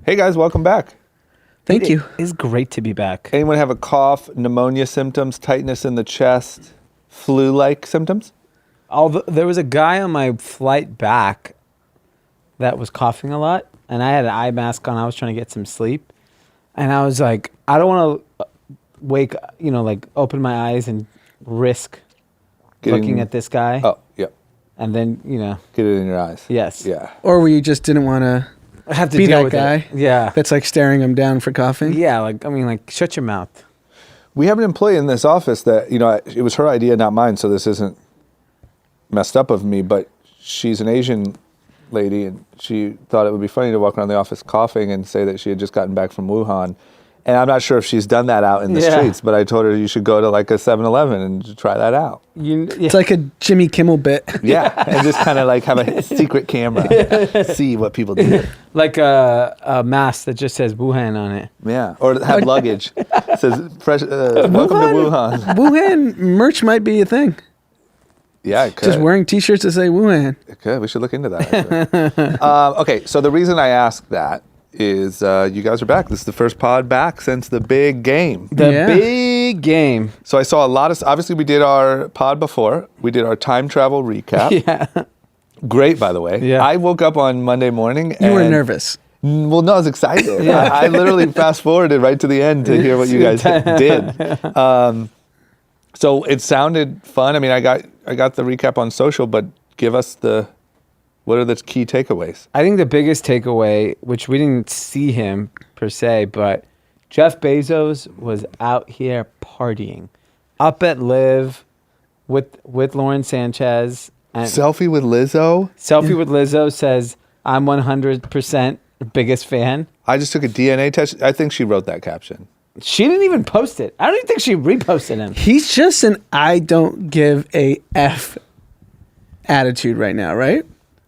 Hey guys, welcome back. Thank you. It's great to be back. Anyone have a cough, pneumonia symptoms, tightness in the chest, flu-like symptoms? There was a guy on my flight back that was coughing a lot, and I had an eye mask on. I was trying to get some sleep, and I was like, I don't want to open my eyes and risk looking at this guy. Oh, yeah. And then, Get it in your eyes. Yes. Yeah. Or where you just didn't want to I have to be deal that with guy. it. Yeah. That's like staring him down for coughing. Yeah, shut your mouth. We have an employee in this office that, it was her idea, not mine, so this isn't messed up of me, but she's an Asian lady, and she thought it would be funny to walk around the office coughing and say that she had just gotten back from Wuhan. And I'm not sure if she's done that out in the streets, but I told her you should go to like a 7-Eleven and try that out. It's like a Jimmy Kimmel bit. Yeah, and just kind of like have a secret camera, see what people do. Like a mask that just says Wuhan on it. Yeah, or have luggage. It says, welcome to Wuhan. Wuhan merch might be a thing. Yeah, it could. Just wearing T-shirts that say Wuhan. It could. We should look into that, actually. Okay, so the reason I asked that is you guys are back. This is the first pod back since the big game. Big game. So I saw a lot of, obviously we did our pod before. We did our time travel recap. Yeah. Great, by the way. Yeah. I woke up on Monday morning. You were nervous. Well, no, I was excited. Yeah. I literally fast forwarded right to the end to hear what you guys did. So it sounded fun. I mean, I got the recap on social, but give us what are the key takeaways? I think the biggest takeaway, which we didn't see him per se, but Jeff Bezos was out here partying, up at Liv with Lauren Sanchez. And Selfie with Lizzo? Selfie with Lizzo says, I'm 100% biggest fan. I just took a DNA test. I think she wrote that caption. She didn't even post it. I don't even think she reposted him. He's just an I don't give a F attitude right now, right?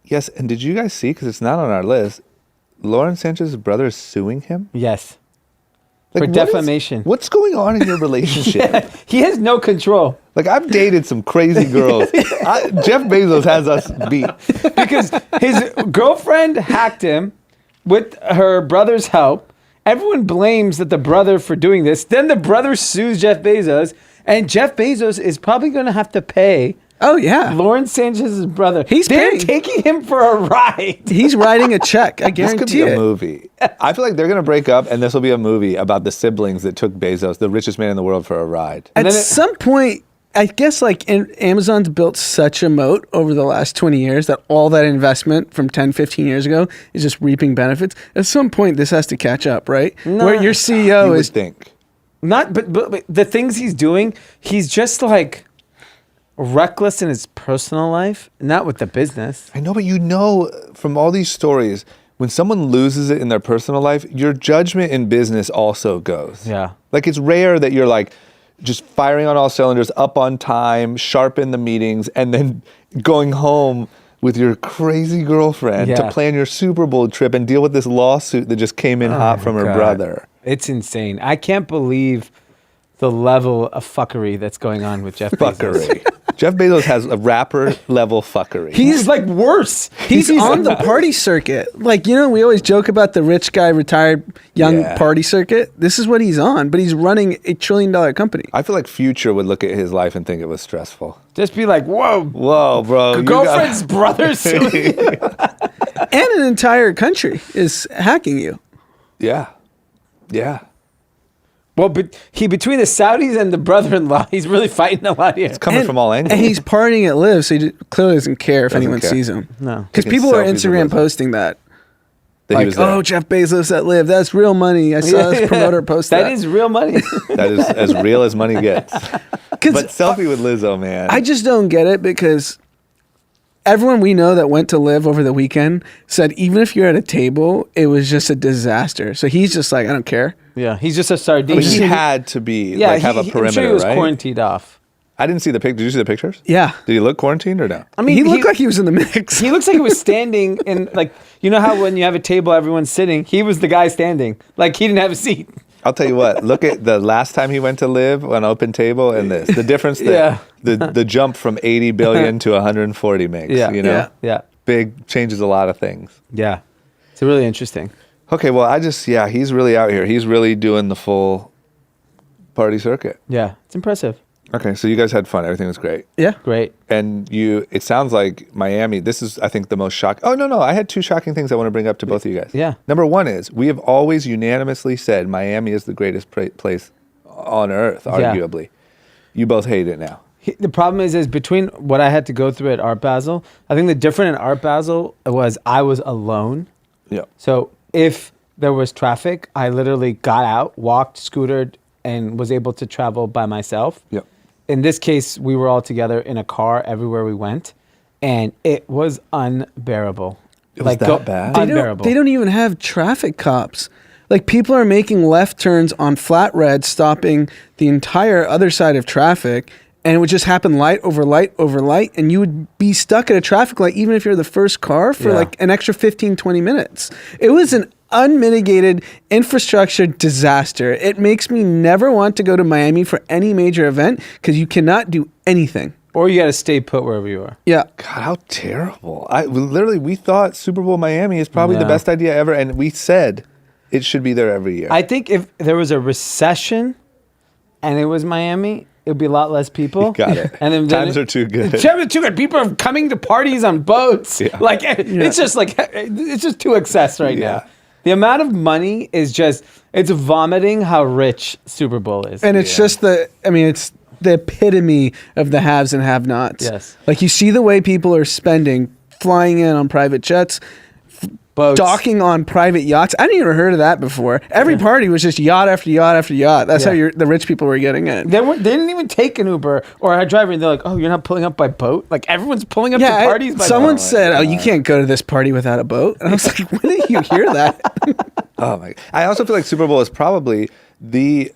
Yes, and did you guys see, because it's not on our list, Lauren Sanchez's brother is suing him? Yes. Like, for defamation. What's going on in your relationship? Yeah, he has no control. Like, I've dated some crazy girls. Jeff Bezos has us beat. Because his girlfriend hacked him with her brother's help. Everyone blames the brother for doing this. Then the brother sues Jeff Bezos. And Jeff Bezos is probably going to have to pay Oh, yeah. Lauren Sanchez's brother. They're paying. Taking him for a ride. He's writing a check. I guarantee This could be a movie. I feel like they're going to break up, and this will be a movie about the siblings that took Bezos, the richest man in the world, for a ride. At some point, I guess Amazon's built such a moat over the last 20 years that all that investment from 10, 15 years ago is just reaping benefits. At some point, this has to catch up, right? No. Where your CEO you is... would think. Not, but the things he's doing, he's just like reckless in his personal life, not with the business. I know, but from all these stories, when someone loses it in their personal life, your judgment in business also goes. Yeah. Like, it's rare that you're like just firing on all cylinders, up on time, sharp in the meetings, and then going home with your crazy girlfriend to plan your Super Bowl trip and deal with this lawsuit that just came in hot from her brother. It's insane. I can't believe the level of fuckery that's going on with Jeff Bezos. Jeff Bezos has a rapper level fuckery. He's like worse. He's on the party circuit. Like, we always joke about the rich guy, retired young party circuit. This is what he's on, but he's running $1 trillion company. I feel like Future would look at his life and think it was stressful. Just be like, whoa, bro. Girlfriend's brother's suing you. And an entire country is hacking you. Yeah. Well, but between the Saudis and the brother-in-law, he's really fighting a lot here. It's coming from all angles. And he's partying at Liv, so he clearly doesn't care if anyone sees him. No. Because people are Instagram posting that. Like, Jeff Bezos at Liv, that's real money. I saw this promoter post that. That is real money. That is as real as money gets. But selfie with Lizzo, man. I just don't get it because everyone we know that went to Liv over the weekend said even if you're at a table, it was just a disaster. So he's just like, I don't care. Yeah, he's just a sardine. But he had to be, have a perimeter, I'm sure he was right? quarantined off. I didn't see the picture. Did you see the pictures? Yeah. Did he look quarantined or no? I mean, he looked like he was in the mix. He looks like he was standing in, like, you know how when you have a table, everyone's sitting? He was the guy standing. Like, he didn't have a seat. I'll tell you what. Look at the last time he went to Live on open table and this. The difference, the jump from 80 billion to 140 makes, Yeah. you know? Yeah. Big, changes a lot of things. Yeah. It's really interesting. Okay, well, he's really out here. He's really doing the full party circuit. Yeah, it's impressive. Okay, so you guys had fun. Everything was great. Yeah. Great. And it sounds like Miami, this is, I think, the most shocking. Oh, no, I had 2 shocking things I want to bring up to both of you guys. Yeah. Number one is, we have always unanimously said Miami is the greatest place on earth, arguably. You both hate it now. The problem is between what I had to go through at Art Basel, I think the difference in Art Basel was I was alone. Yeah. So if there was traffic, I literally got out, walked, scootered, and was able to travel by myself. Yep. In this case, we were all together in a car everywhere we went, and it was unbearable. It was that bad? Unbearable. They don't even have traffic cops. Like, people are making left turns on flat red, stopping the entire other side of traffic, and it would just happen light over light over light, and you would be stuck at a traffic light even if you're the first car for like an extra 15, 20 minutes. It was an unmitigated infrastructure disaster. It makes me never want to go to Miami for any major event because you cannot do anything. Or you got to stay put wherever you are. Yeah. God, how terrible. We thought Super Bowl Miami is probably the Yeah. best idea ever, and we said it should be there every year. I think if there was a recession and it was Miami, it would be a lot less people. Got it. And then Times are too good. Times are too good. People are coming to parties on boats. Yeah. Like it's just too excess right Yeah. now. The amount of money is just, it's vomiting how rich Super Bowl is. And it's just it's the epitome of the haves and have-nots. Yes. Like, you see the way people are spending, flying in on private jets, Boats. docking on private yachts. I didn't even heard of that before. Every party was just yacht after yacht after yacht. That's how the rich people were getting in. They didn't even take an Uber or a driver, and they're like, "Oh, you're not pulling up by boat." Like everyone's pulling up to parties by someone boat. said, "Oh, you can't go to this party without a boat." And I was like, "When did you hear that?" Oh my! I also feel like Super Bowl is probably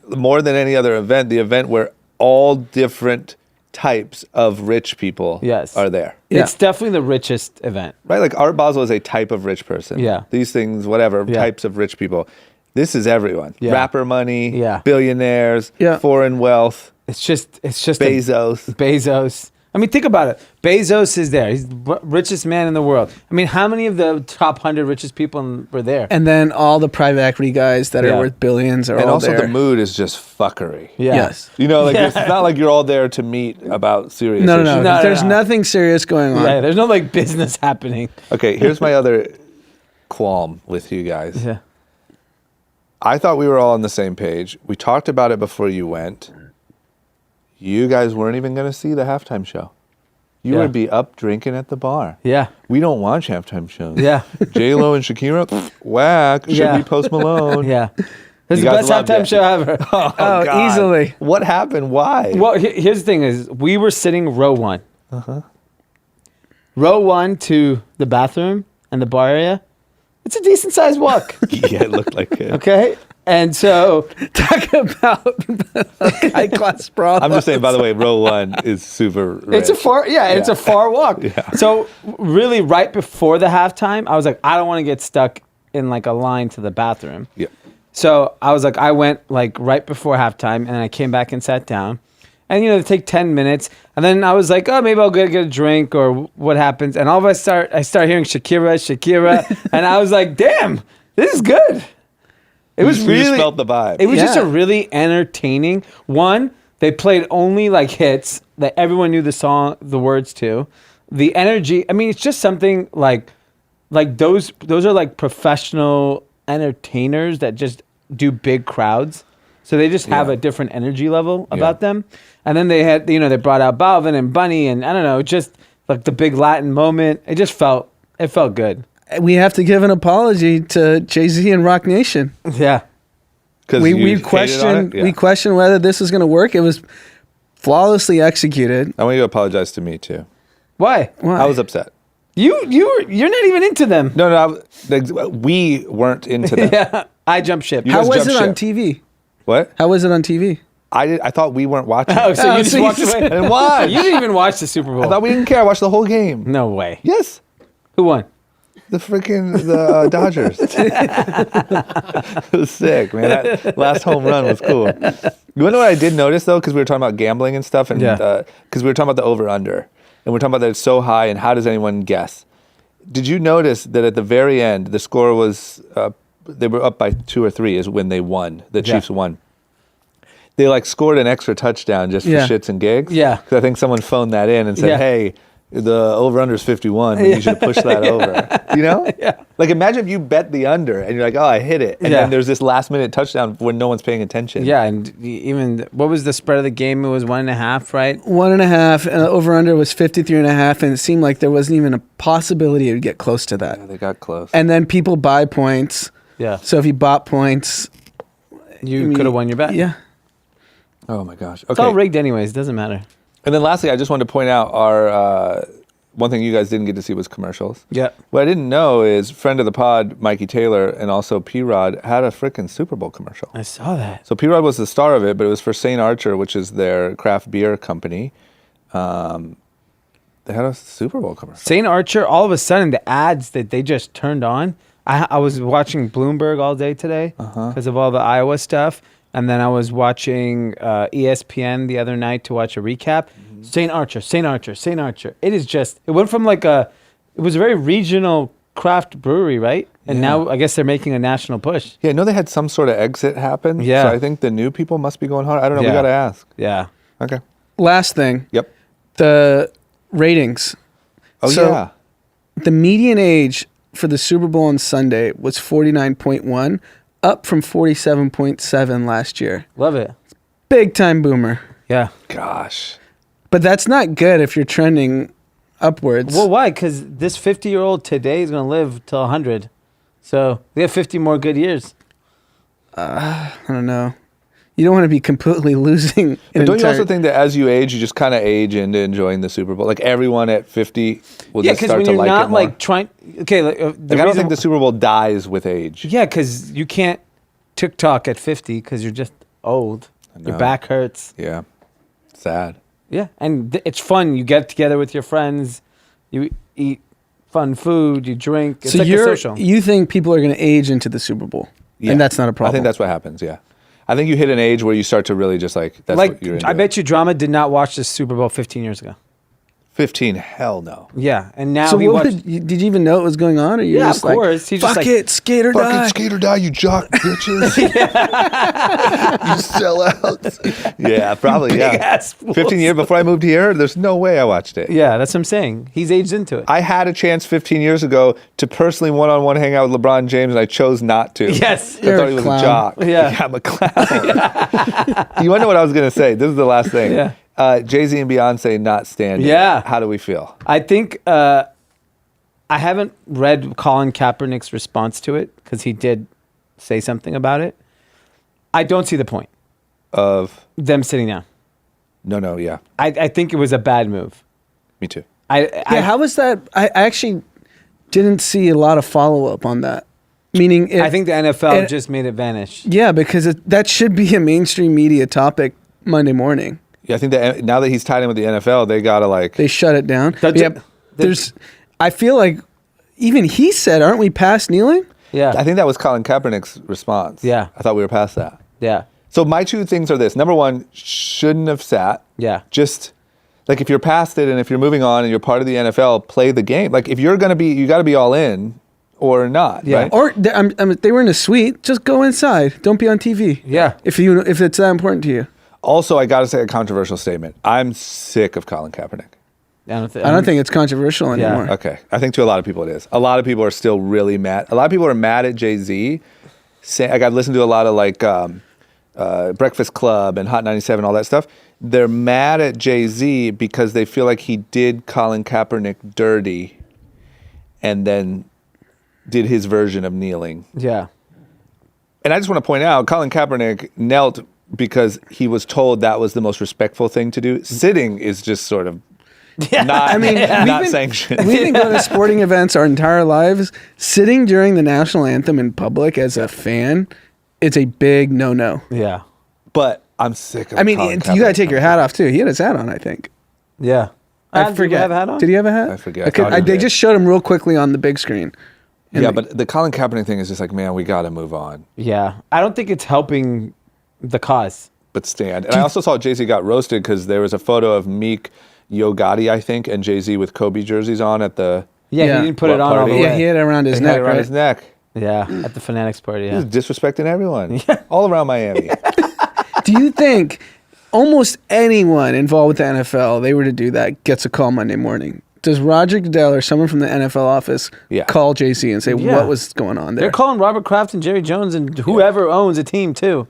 more than any other event, the event where all different types of rich people are there. Yeah. It's definitely the richest event. Right? Like Art Basel is a type of rich person. Yeah. These things, whatever, types of rich people. This is everyone. Yeah. Rapper money, Yeah. billionaires, foreign wealth. It's just Bezos. Bezos. I mean, think about it. Bezos is there. He's the richest man in the world. I mean, how many of the top 100 richest people were there? And then all the private equity guys that are worth billions are And all also there. the mood is just fuckery. Yeah. Yes. You know, like it's not like you're all there to meet about serious No. issues. There's nothing serious going on. Yeah, there's no like business happening. Okay, here's my other qualm with you guys. Yeah. I thought we were all on the same page. We talked about it before you went. You guys weren't even going to see the halftime show. You would be up drinking at the bar. Yeah. We don't watch halftime shows. Yeah. J-Lo and Shakira, whack. Should be Post Malone. Yeah. It's You the guys best loved halftime it. show ever. Oh, God. easily. What happened? Why? Well, here's the thing is we were sitting row 1. Row 1 to the bathroom and the bar area. It's a decent sized walk. Yeah, it looked like it. Okay. And so Talk about high class sprawl. I'm just saying, by the way, row 1 is super rich. it's a far walk. Yeah. So really right before the halftime, I was like, I don't want to get stuck in like a line to the bathroom. Yeah. So I was like, I went like right before halftime and I came back and sat down. And, they take 10 minutes. And then I was like, oh, maybe I'll go get a drink or what happens. And all of a sudden, I start hearing Shakira. And I was like, damn, this is good. It was You really just felt the vibe. It was just Yeah. a really entertaining one. They played only like hits that everyone knew the words to. The energy, I mean, it's just something like those are like professional entertainers that just do big crowds. So they just have a different energy level about them. And then they had, they brought out Balvin and Bunny and I don't know, just like the big Latin moment. It felt good. We have to give an apology to Jay-Z and Rock Nation. Yeah. 'Cause We you hated on questioned it? we questioned whether this was going to work. It was flawlessly executed. I want you to apologize to me, too. Why? Why? I was upset. You're not even into them. No, we weren't into that. Yeah. I jump ship. You How guys was it jumped on ship. TV? What? How was it on TV? I thought we weren't watching. Oh, it. so you just so walked you just- away? And why? You didn't even watch the Super Bowl. I thought we didn't care. I watched the whole game. No way. Yes. Who won? The Dodgers. It was sick, man. That last home run was cool. You know what I did notice, though? Because we were talking about gambling and stuff. And because we were talking about the over-under. And we're talking about that it's so high and how does anyone guess? Did you notice that at the very end, the score was They were up by 2 or 3 is when they won. The Yeah. Chiefs won. They like scored an extra touchdown just for Yeah. shits and gigs. Yeah. 'Cause I think someone phoned that in and said, Yeah. "Hey, the over/under is 51. We need you to push that over." You know? Yeah. Like imagine if you bet the under and you're like, "Oh, I hit it," and Yeah. then there's this last minute touchdown when no one's paying attention. Yeah, and even what was the spread of the game? It was 1.5, right? 1.5, and over under was 53.5, and it seemed like there wasn't even a possibility it would get close to that. Yeah, they got close. And then people buy points. Yeah. So if you bought points, You could have won your bet. yeah. Oh my gosh. It's all Okay. rigged anyways. Doesn't matter. And then lastly, I just wanted to point out our one thing you guys didn't get to see was commercials. Yeah. What I didn't know is friend of the pod, Mikey Taylor, and also P-Rod had a freaking Super Bowl commercial. I saw that. So P-Rod was the star of it, but it was for St. Archer, which is their craft beer company. They had a Super Bowl commercial. St. Archer, all of a sudden, the ads that they just turned on. I was watching Bloomberg all day today because of all the Iowa stuff. And then I was watching ESPN the other night to watch a recap. St. Archer, St. Archer, St. Archer. It is just, it went from it was a very regional craft brewery, right? And Yeah. now I guess they're making a national push. Yeah, I know they had some sort of exit happen. Yeah. So I think the new people must be going hard. I don't know. Yeah. We got to ask. Yeah. Okay. Last thing, Yep. the ratings. Oh, So- yeah. The median age for the Super Bowl on Sunday was 49.1, up from 47.7 last year. Love it. Big time boomer. Yeah. Gosh. But that's not good if you're trending upwards. Well, why? Because this 50-year-old today is going to live till 100. So they have 50 more good years. I don't know. You don't want to be completely losing. But don't you also think that as you age, you just kind of age into enjoying the Super Bowl? Like everyone at 50 will Yeah, just because start when to you're like it not more. like trying. Okay, Like, I don't think the Super Bowl dies with age. Yeah, because you can't TikTok at 50 because you're just old. Your know. back hurts. Yeah. Sad. Yeah, and it's fun. You get together with your friends. You eat fun food. You drink. It's so. like a social. You think people are going to age into the Super Bowl, Yeah. and that's not a problem. I think that's what happens, yeah. I think you hit an age where you start to really just that's like what you're into. I bet you Drama did not watch the Super Bowl 15 years ago. 15, hell no. Yeah, and now So he what watched. did you even know what was going on? Or you Yeah, just of course. He's just fuck like, it, skate or die. skate or die, you jock bitches. You sellouts. Yeah, probably, yeah. Big-ass fools. 15 years before I moved here, there's no way I watched it. Yeah, that's what I'm saying. He's aged into it. I had a chance 15 years ago to personally one-on-one hang out with LeBron James, and I chose not to. Yes. I You're thought a he was clown. a jock. Yeah. I'm a clown. You want to know what I was going to say? This is the last thing. Yeah. Jay-Z and Beyonce not standing. Yeah. How do we feel? I think I haven't read Colin Kaepernick's response to it because he did say something about it. I don't see the point Of, them sitting down. no, yeah. I think it was a bad move. Me too. Yeah, how was that? I actually didn't see a lot of follow up on that. Meaning, I think the NFL it- just made it vanish. yeah, because that should be a mainstream media topic Monday morning. Yeah, I think that now that he's tied in with the NFL, they got to They shut it down. That's Yep. it. There's, I feel like even he said, "Aren't we past kneeling?" Yeah. I think that was Colin Kaepernick's response. Yeah. I thought we were past that. Yeah. So my two things are this. Number one, shouldn't have sat. Yeah. Just like if you're past it and if you're moving on and you're part of the NFL, play the game. Like if you're going to be, you got to be all in or not. Yeah. Right? Or they were in a suite. Just go inside. Don't be on TV. Yeah. If it's that important to you. Also, I got to say a controversial statement. I'm sick of Colin Kaepernick. I don't think it's controversial Yeah. anymore. Okay. I think to a lot of people it is. A lot of people are still really mad. A lot of people are mad at Jay-Z. Like I've listened to a lot of Breakfast Club and Hot 97, all that stuff. They're mad at Jay-Z because they feel like he did Colin Kaepernick dirty and then did his version of kneeling. Yeah. And I just want to point out, Colin Kaepernick knelt because he was told that was the most respectful thing to do. Sitting is just sort of not, not sanctioned. We've been going to sporting events our entire lives. Sitting during the national anthem in public as a fan, it's a big no-no. Yeah. But I'm sick of I mean, Colin you Kaepernick. got to take your hat off too. He had his hat on, I think. Yeah. I forget. Did he have a hat on? Did he have a hat? I forget. I thought he they did. just showed him real quickly on the big screen. And Yeah, but the Colin Kaepernick thing is just like, man, we got to move on. Yeah. I don't think it's helping the cause. But stand. And I also saw Jay-Z got roasted because there was a photo of Meek, Yo Gotti, I think, and Jay-Z with Kobe jerseys on at the... Yeah, Yeah. he didn't put What it on all party? the yeah, way. he had it around his They had neck, it around right? his neck. Yeah, at the Fanatics party. He's Yeah. disrespecting everyone all around Miami. Do you think almost anyone involved with the NFL, they were to do that, gets a call Monday morning? Does Roger Goodell or someone from the NFL office call JC and say what was going on there? They're calling Robert Kraft and Jerry Jones and whoever owns a team too.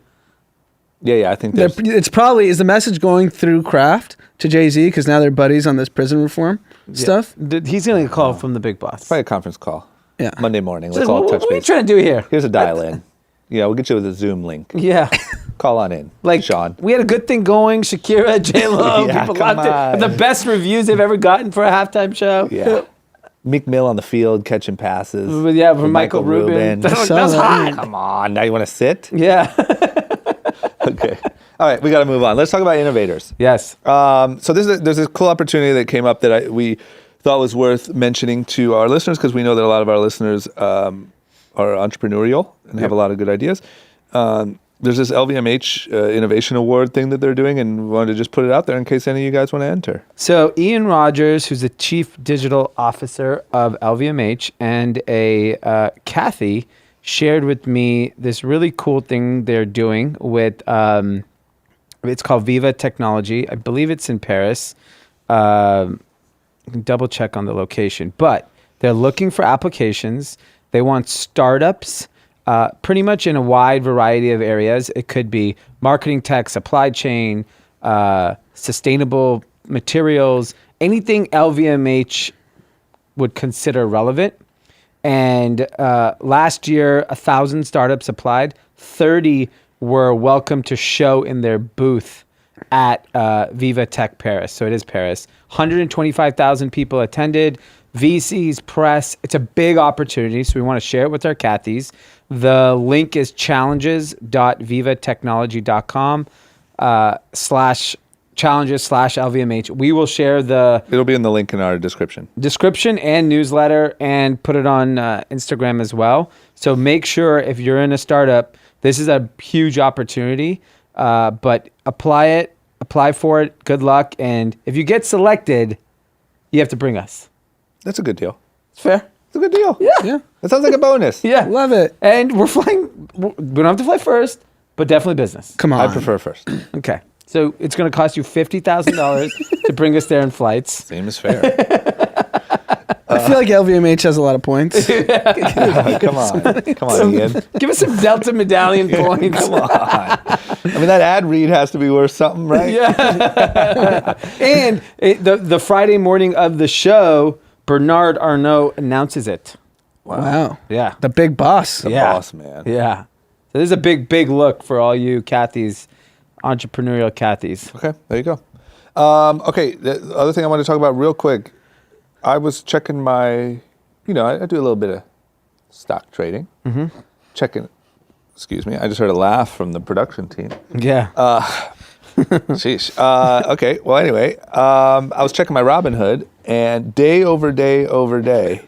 Yeah, I think It's probably, is the message going through Kraft to Jay-Z because now they're buddies on this prison reform stuff? He's going to call from the big boss. probably a conference call. Yeah. Monday morning. So Let's all touch what are you base. trying to do here? Here's a dial-in. Yeah, we'll get you with a Zoom link. Yeah. Call on in. Like, Sean. we had a good thing going. Shakira, J-Lo, Yeah, people come loved it. on. The best reviews they've ever gotten for a halftime show. Yeah. Meek Mill on the field catching passes. Yeah, with from Michael Rubin. That was saw that. hot. Come on. Now you want to sit? Yeah. Okay. All right, we got to move on. Let's talk about innovators. Yes. So there's this cool opportunity that came up that we thought was worth mentioning to our listeners because we know that a lot of our listeners are entrepreneurial and have a lot of good ideas. There's this LVMH Innovation Award thing that they're doing, and we wanted to just put it out there in case any of you guys want to enter. So Ian Rogers, who's the chief digital officer of LVMH, and a Kathy shared with me this really cool thing they're doing with. It's called Viva Technology. I believe it's in Paris. Double check on the location, but they're looking for applications. They want startups. Pretty much in a wide variety of areas. It could be marketing tech, supply chain, sustainable materials, anything LVMH would consider relevant. And last year, 1,000 startups applied. 30 were welcome to show in their booth at Viva Tech Paris. So it is Paris. 125,000 people attended. VCs, press. It's a big opportunity, so we want to share it with our Cathys. The link is challenges.vivatechnology.com /challenges/LVMH. We will share It'll be in the link in our description and newsletter and put it on Instagram as well. So make sure if you're in a startup, this is a huge opportunity, but apply for it. Good luck. And if you get selected, you have to bring us. That's a good deal. It's fair. It's a good deal. Yeah. That sounds like a bonus. Yeah. Love it. And we're flying. We don't have to fly first, but definitely business. Come on. I prefer first. Okay. So it's going to cost you $50,000 to bring us there in flights. Seems fair. I feel like LVMH has a lot of points. Come on, Ian. Give us some Delta medallion points. Come on. I mean, that ad read has to be worth something, right? Yeah. And the Friday morning of the show, Bernard Arnault announces it. Wow. Yeah. The big boss. The Yeah. boss, man. Yeah. So this is a big look for all you Cathys, entrepreneurial Cathys. Okay, there you go. Okay, the other thing I want to talk about real quick, I was checking I do a little bit of stock trading. Mm-hmm. Excuse me, I just heard a laugh from the production team. Yeah. Sheesh. Okay, well, anyway, I was checking my Robinhood, and day over day over day,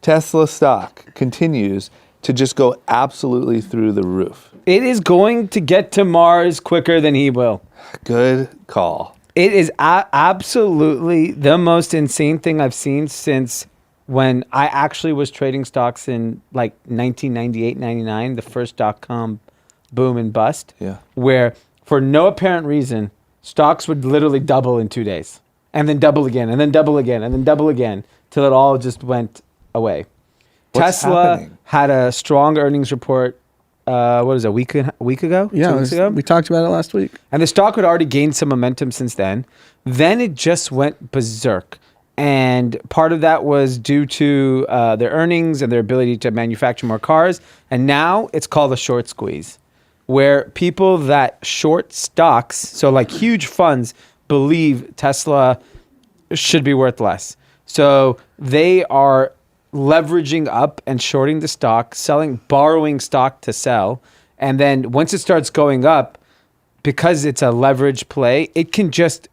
Tesla stock continues to just go absolutely through the roof. It is going to get to Mars quicker than he will. Good call. It is absolutely the most insane thing I've seen since when I actually was trading stocks in like 1998, 99, the first .com boom and bust. Yeah. Where for no apparent reason, stocks would literally double in 2 days and then double again and then double again and then double again till it all just went away. What's Tesla happening? had a strong earnings report. What was it, a week ago? Yeah, 2 weeks ago? we talked about it last week. And the stock had already gained some momentum since then. Then it just went berserk. And part of that was due to their earnings and their ability to manufacture more cars. And now it's called a short squeeze, where people that short stocks, so like huge funds, believe Tesla should be worth less. So they are leveraging up and shorting the stock, borrowing stock to sell. And then once it starts going up, because it's a leverage play, it can just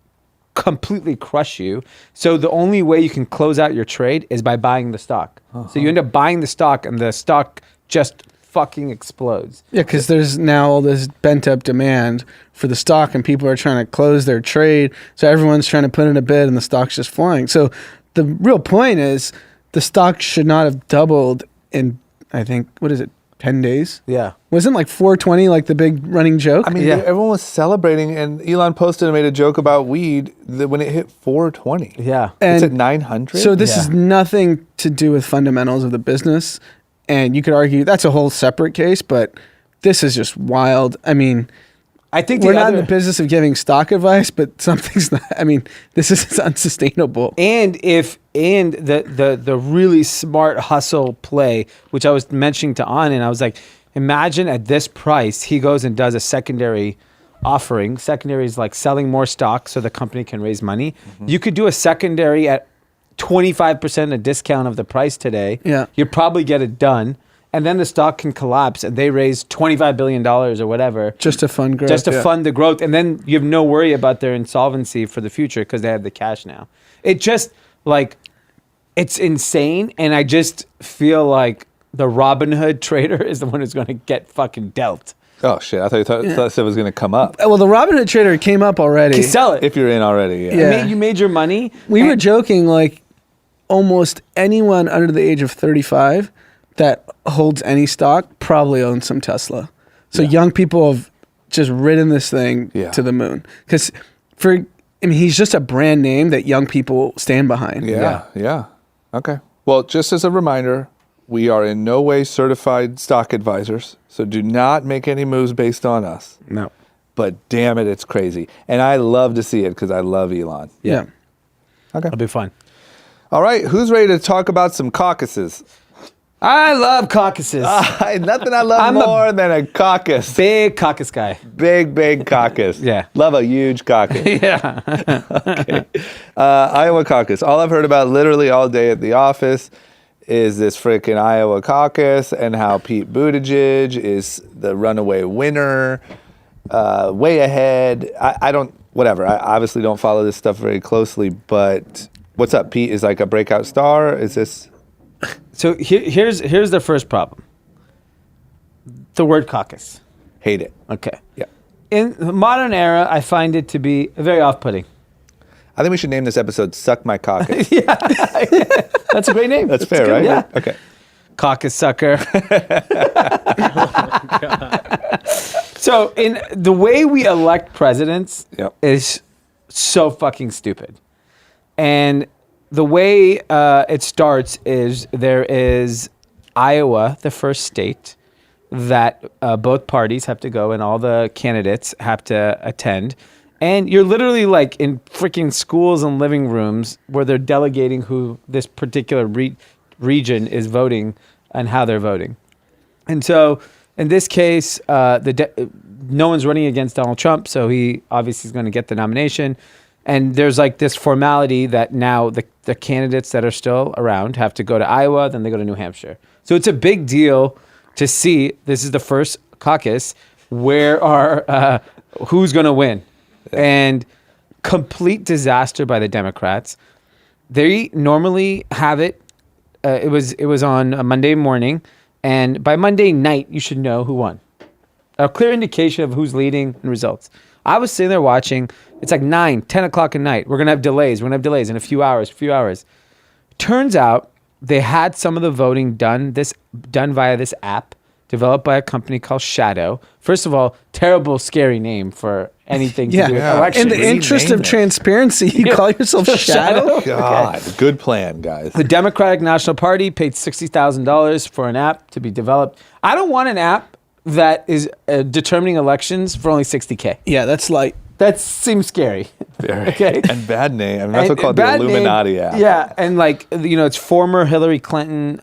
completely crush you. So the only way you can close out your trade is by buying the stock. So you end up buying the stock and the stock just fucking explodes. Yeah, because there's now all this bent up demand for the stock and people are trying to close their trade. So everyone's trying to put in a bid and the stock's just flying. So the real point is the stock should not have doubled in I think, what is it, 10 days? Yeah. Wasn't like 420 like the big running joke? I mean, Yeah. everyone was celebrating, and Elon posted and made a joke about weed that when it hit 420. Yeah. It's And at 900. so this is Yeah. nothing to do with fundamentals of the business. And you could argue that's a whole separate case, but this is just wild. I mean, I think we're not in the business of giving stock advice, but something's not. I mean, this is unsustainable. And the really smart hustle play, which I was mentioning to Anand, I was like, imagine at this price, he goes and does a secondary offering. Secondary is like selling more stock so the company can raise money. You could do a secondary at 25% a discount of the price today. Yeah. You probably get it done. And then the stock can collapse and they raise $25 billion or whatever. Just to fund growth. Just to fund the growth. And then you have no worry about their insolvency for the future because they have the cash now. It just, like, it's insane. And I just feel like the Robinhood trader is the one who's going to get fucking dealt. Oh, shit. I thought you thought it was going to come up. Well, the Robinhood trader came up already. You sell it. If you're in already, yeah. Yeah. You made your money. We were joking, like, almost anyone under the age of 35 that holds any stock probably owns some Tesla. So young people have just ridden this thing to the moon. Because he's just a brand name that young people stand behind. Yeah. Okay. Well, just as a reminder, we are in no way certified stock advisors, so do not make any moves based on us. No. But damn it, it's crazy. And I love to see it because I love Elon. Yeah. Okay. It'll be fun. All right. Who's ready to talk about some caucuses? I love caucuses. Nothing I love I'm a more than a caucus. Big caucus guy. Big caucus. Yeah. Love a huge caucus. Yeah. Okay. Iowa caucus. All I've heard about literally all day at the office is this freaking Iowa caucus and how Pete Buttigieg is the runaway winner, way ahead. I don't, whatever. I obviously don't follow this stuff very closely, but what's up? Pete is like a breakout star? Is this? So here's the first problem. The word caucus. Hate it. Okay. Yeah. In the modern era, I find it to be very off-putting. I think we should name this episode "Suck My Caucus." That's a great name. That's fair, good. right? Yeah. Okay. Caucus sucker. So in the way we elect presidents is so fucking stupid. And the way it starts is there is Iowa, the first state that both parties have to go and all the candidates have to attend. And you're literally like in freaking schools and living rooms where they're delegating who this particular region is voting and how they're voting. And so in this case, no one's running against Donald Trump, so he obviously is going to get the nomination. And there's like this formality that now the candidates that are still around have to go to Iowa, then they go to New Hampshire. So it's a big deal to see this is the first caucus where who's going to win. And complete disaster by the Democrats. They normally have it. It was on a Monday morning, and by Monday night you should know who won. A clear indication of who's leading and results. I was sitting there watching. It's like 9, 10 o'clock at night. We're gonna have delays. We're gonna have delays in a few hours. Turns out they had some of the voting done via this app developed by a company called Shadow. First of all, terrible, scary name for anything to do with elections. In the interest of transparency, you call yourself Shadow? God, good plan, guys. The Democratic National Party paid $60,000 for an app to be developed. I don't want an app that is determining elections for only $60K. Yeah, that's like... That seems scary. Very. Okay. And bad name. I mean, that's what called the bad Illuminati name, app. Yeah, and like, it's former Hillary Clinton...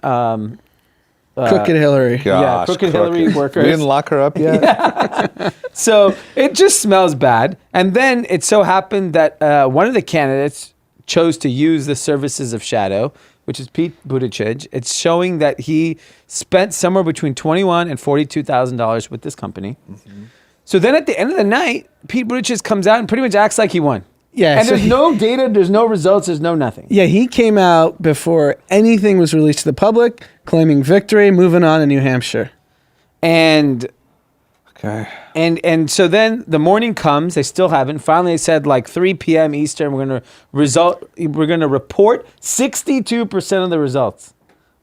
Crooked Hillary. Gosh, crooked Hillary workers. We didn't lock her up yet? So it just smells bad. And then it so happened that one of the candidates chose to use the services of Shadow, which is Pete Buttigieg. It's showing that he spent somewhere between $21,000 and $42,000 with this company. Mm-hmm. So then at the end of the night, Pete Buttigieg comes out and pretty much acts like he won. Yeah, and there's no data, there's no results, there's no nothing. Yeah, he came out before anything was released to the public, claiming victory, moving on to New Hampshire. And okay. And so then the morning comes, they still haven't. Finally, they said like 3 p.m. Eastern, we're going to report 62% of the results.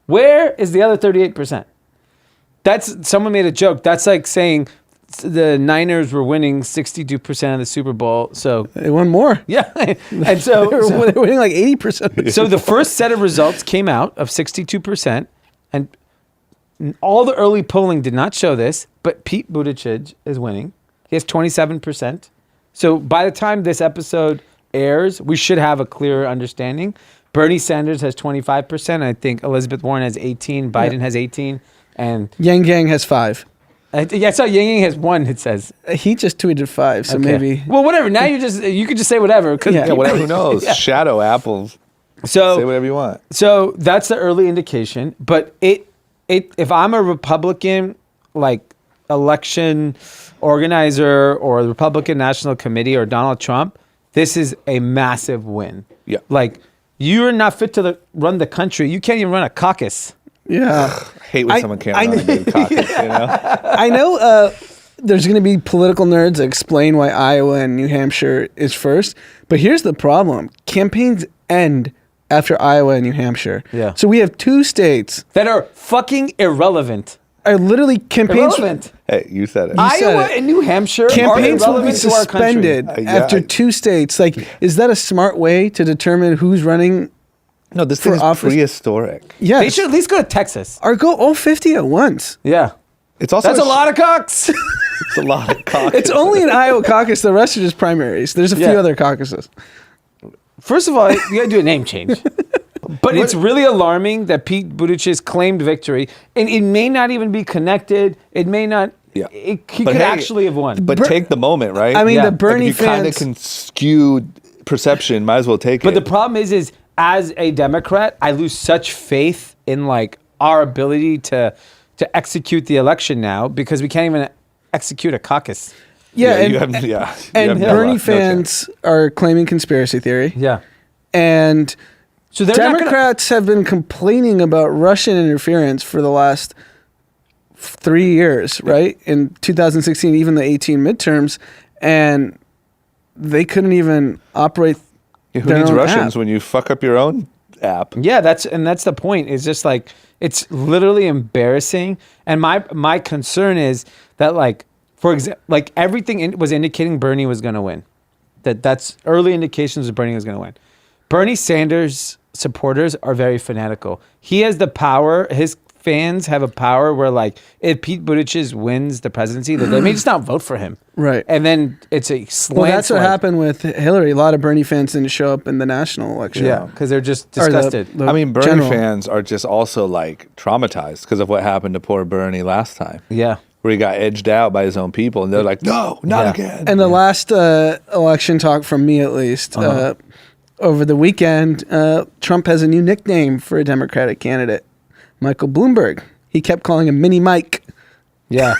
Where is the other 38%? someone made a joke. That's like saying the Niners were winning 62% of the Super Bowl. So They won more. yeah, and so They were winning like 80%. so the first set of results came out of 62%, and all the early polling did not show this, but Pete Buttigieg is winning. He has 27%. So by the time this episode airs, we should have a clearer understanding. Bernie Sanders has 25%. I think Elizabeth Warren has 18. Biden has 18. And Yang Gang has 5. I saw Yang Yang has 1, it says. He just tweeted 5, so Okay. maybe. Well, whatever. Now you could just say whatever. Yeah. Yeah, whatever. Who knows? Shadow apples. Say whatever you want. So that's the early indication. But if I'm a Republican, like election organizer or the Republican National Committee or Donald Trump, this is a massive win. Yeah. Like, you're not fit to run the country. You can't even run a caucus. Yeah. I hate when someone can't run a good caucus, you know? I know there's going to be political nerds that explain why Iowa and New Hampshire is first, but here's the problem. Campaigns end after Iowa and New Hampshire. Yeah. So we have 2 states That are fucking irrelevant. are literally campaigns. Irrelevant. Hey, you said it. said Iowa it. and New Hampshire Campaigns are will be irrelevant to our country. suspended Yeah, after 2 states. Like, is that a smart way to determine who's running? No, this for thing is office- prehistoric. Yes. They should at least go to Texas. Or go all 50 at once. Yeah. It's also That's a lot of cocks. It's a lot of caucus. It's only an Iowa caucus. The rest are just primaries. There's a few Yeah. other caucuses. First of all, you got to do a name change. But it's really alarming that Pete Buttigieg claimed victory, and it may not even be connected. It may not. Yeah. He But could hey, actually have won. But take the moment, right? I mean, Yeah. the Bernie like if you kind of fans. can skew perception, might as well take But it. the problem is as a Democrat, I lose such faith in like our ability to execute the election now because we can't even execute a caucus. Yeah, you and, have, you and have Bernie no fans are claiming conspiracy theory. Yeah. And So they're not gonna- Democrats have been complaining about Russian interference for the last 3 years, right? In 2016, even the 18 midterms, and they couldn't even operate. Yeah, who their needs own Russians app. when you fuck up your own app? Yeah, that's the point. It's just like it's literally embarrassing. And my concern is that like for example, like everything was indicating Bernie was going to win. That's early indications of Bernie was going to win. Bernie Sanders supporters are very fanatical. He has the power. His fans have a power where like if Pete Buttigieg wins the presidency, they may just not vote for him. Right. And then it's a Well, that's what landslide. happened with Hillary. A lot of Bernie fans didn't show up in the national election. Yeah, because they're just Or the- disgusted. the I mean, Bernie general. fans are just also like traumatized because of what happened to poor Bernie last time, Yeah. where he got edged out by his own people, and they're like, "No, not Yeah. again." And the last election talk from me, at least, over the weekend, Trump has a new nickname for a Democratic candidate, Michael Bloomberg. He kept calling him Mini Mike. Yeah.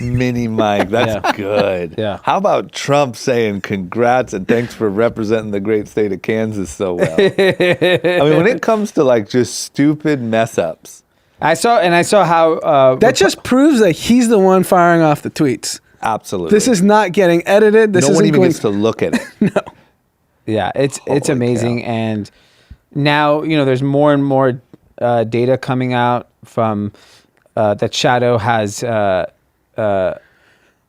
Mini Mike, that's Yeah. good. Yeah. How about Trump saying congrats and thanks for representing the great state of Kansas so well? I mean, when it comes to like just stupid mess ups, I saw how That just proves that he's the one firing off the tweets. absolutely. This is not getting edited. This no one isn't even going. gets to look at it. yeah, it's Holy amazing. cow. And now there's more and more data coming out from that Shadow has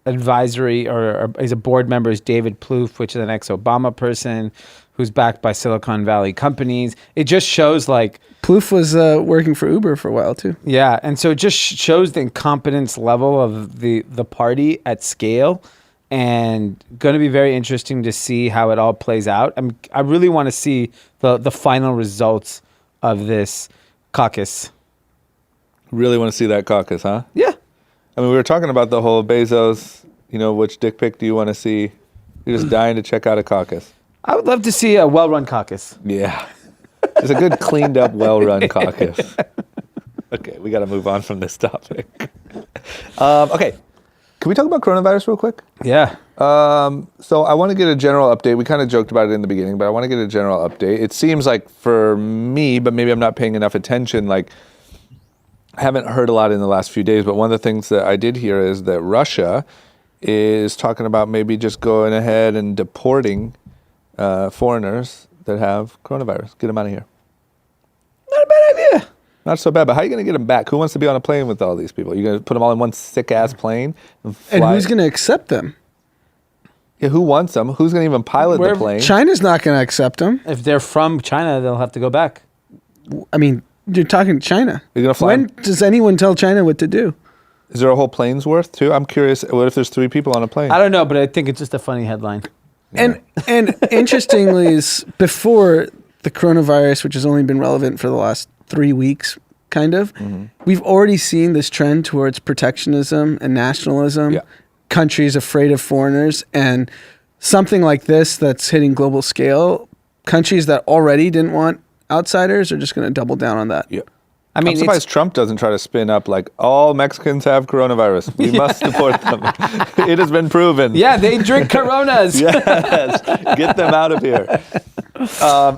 advisory or he's a board member is David Plouffe, which is an ex-Obama person who's backed by Silicon Valley companies. It just shows like Plouffe was working for Uber for a while too. yeah, and so it just shows the incompetence level of the party at scale, and going to be very interesting to see how it all plays out. I really want to see the final results of this caucus. Really want to see that caucus, huh? Yeah, I mean, we were talking about the whole Bezos, which dick pic do you want to see? You're just dying to check out a caucus. I would love to see a well-run caucus. Yeah. It's a good, cleaned up, well-run caucus. Okay, we got to move on from this topic. Okay. Can we talk about coronavirus real quick? Yeah. So I want to get a general update. We kind of joked about it in the beginning, but I want to get a general update. It seems like for me, but maybe I'm not paying enough attention, like I haven't heard a lot in the last few days, but one of the things that I did hear is that Russia is talking about maybe just going ahead and deporting foreigners that have coronavirus. Get them out of here. Not a bad idea. Not so bad, but how are you going to get them back? Who wants to be on a plane with all these people? You're going to put them all in one sick-ass plane and fly? And who's going to accept them? Yeah, who wants them? Who's going to even pilot the plane? China's not going to accept them. If they're from China, they'll have to go back. I mean, you're talking China. You're going to fly? When does anyone tell China what to do? Is there a whole plane's worth, too? I'm curious. What if there's 3 people on a plane? I don't know, but I think it's just a funny headline. And interestingly, is before the coronavirus, which has only been relevant for the last 3 weeks, kind of, we've already seen this trend towards protectionism and nationalism. Yeah. Countries afraid of foreigners, and something like this that's hitting global scale. Countries that already didn't want outsiders are just going to double down on that. Yeah. I mean, I'm surprised Trump doesn't try to spin up like all Mexicans have coronavirus. We must deport them. It has been proven. yeah, they drink Coronas. Yes, get them out of here.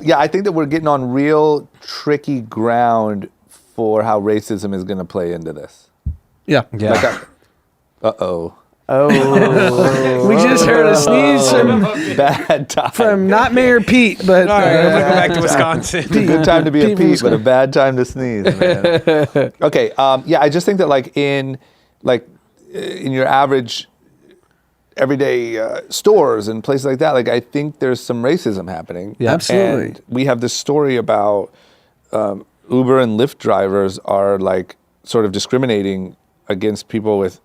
Yeah, I think that we're getting on real tricky ground for how racism is going to play into this. Yeah. Yeah. Uh-oh. Oh. We just heard a sneeze Bad time. from not Mayor Pete, but All right, I'm gonna go back to Wisconsin. It's a good time to be a Pete Pete, from but a bad time to sneeze, man. Okay, yeah, I just think that in your average everyday stores and places like that, I think there's some racism happening. Yeah. Absolutely. And we have this story about Uber and Lyft drivers are sort of discriminating against people with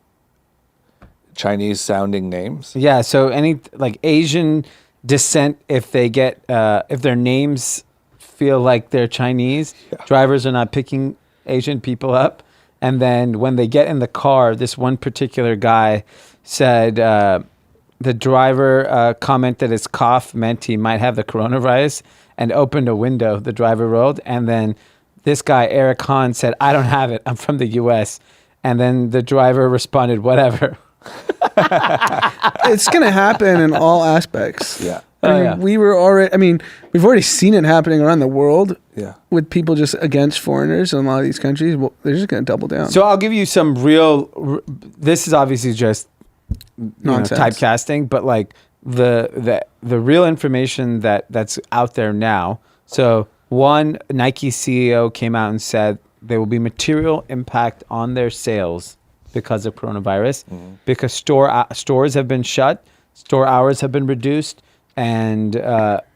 Chinese sounding names. Yeah, so any Asian descent, if they get if their names feel like they're Chinese, drivers are not picking Asian people up. And then when they get in the car, this one particular guy said the driver commented his cough meant he might have the coronavirus and opened a window. The driver rolled, and then this guy Eric Hahn said, "I don't have it. I'm from the U.S." And then the driver responded, "Whatever." it's going to happen in all aspects. Yeah. We've already seen it happening around the world. Yeah. With people just against foreigners in a lot of these countries. Well, they're just going to double down. So I'll give you some real. This is obviously just Nonsense. typecasting, but the real information that's out there now. So one Nike CEO came out and said there will be material impact on their sales because of coronavirus, because stores have been shut, store hours have been reduced, and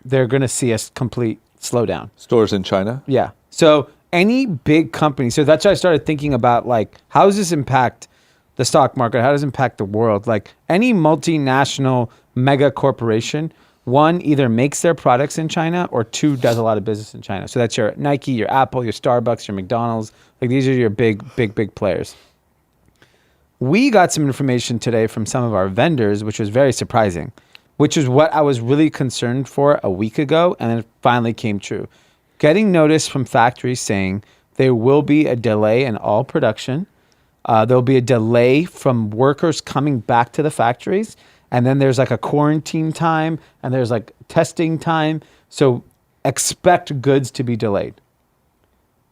they're going to see a complete slowdown. Stores in China? Yeah. So any big company, so that's why I started thinking about how does this impact the stock market? How does it impact the world? Any multinational mega corporation, one, either makes their products in China, or two, does a lot of business in China. So that's your Nike, your Apple, your Starbucks, your McDonald's. These are your big players. We got some information today from some of our vendors, which was very surprising, which is what I was really concerned for a week ago, and then it finally came true. Getting notice from factories saying there will be a delay in all production. There'll be a delay from workers coming back to the factories, and then there's a quarantine time, and there's testing time. So expect goods to be delayed.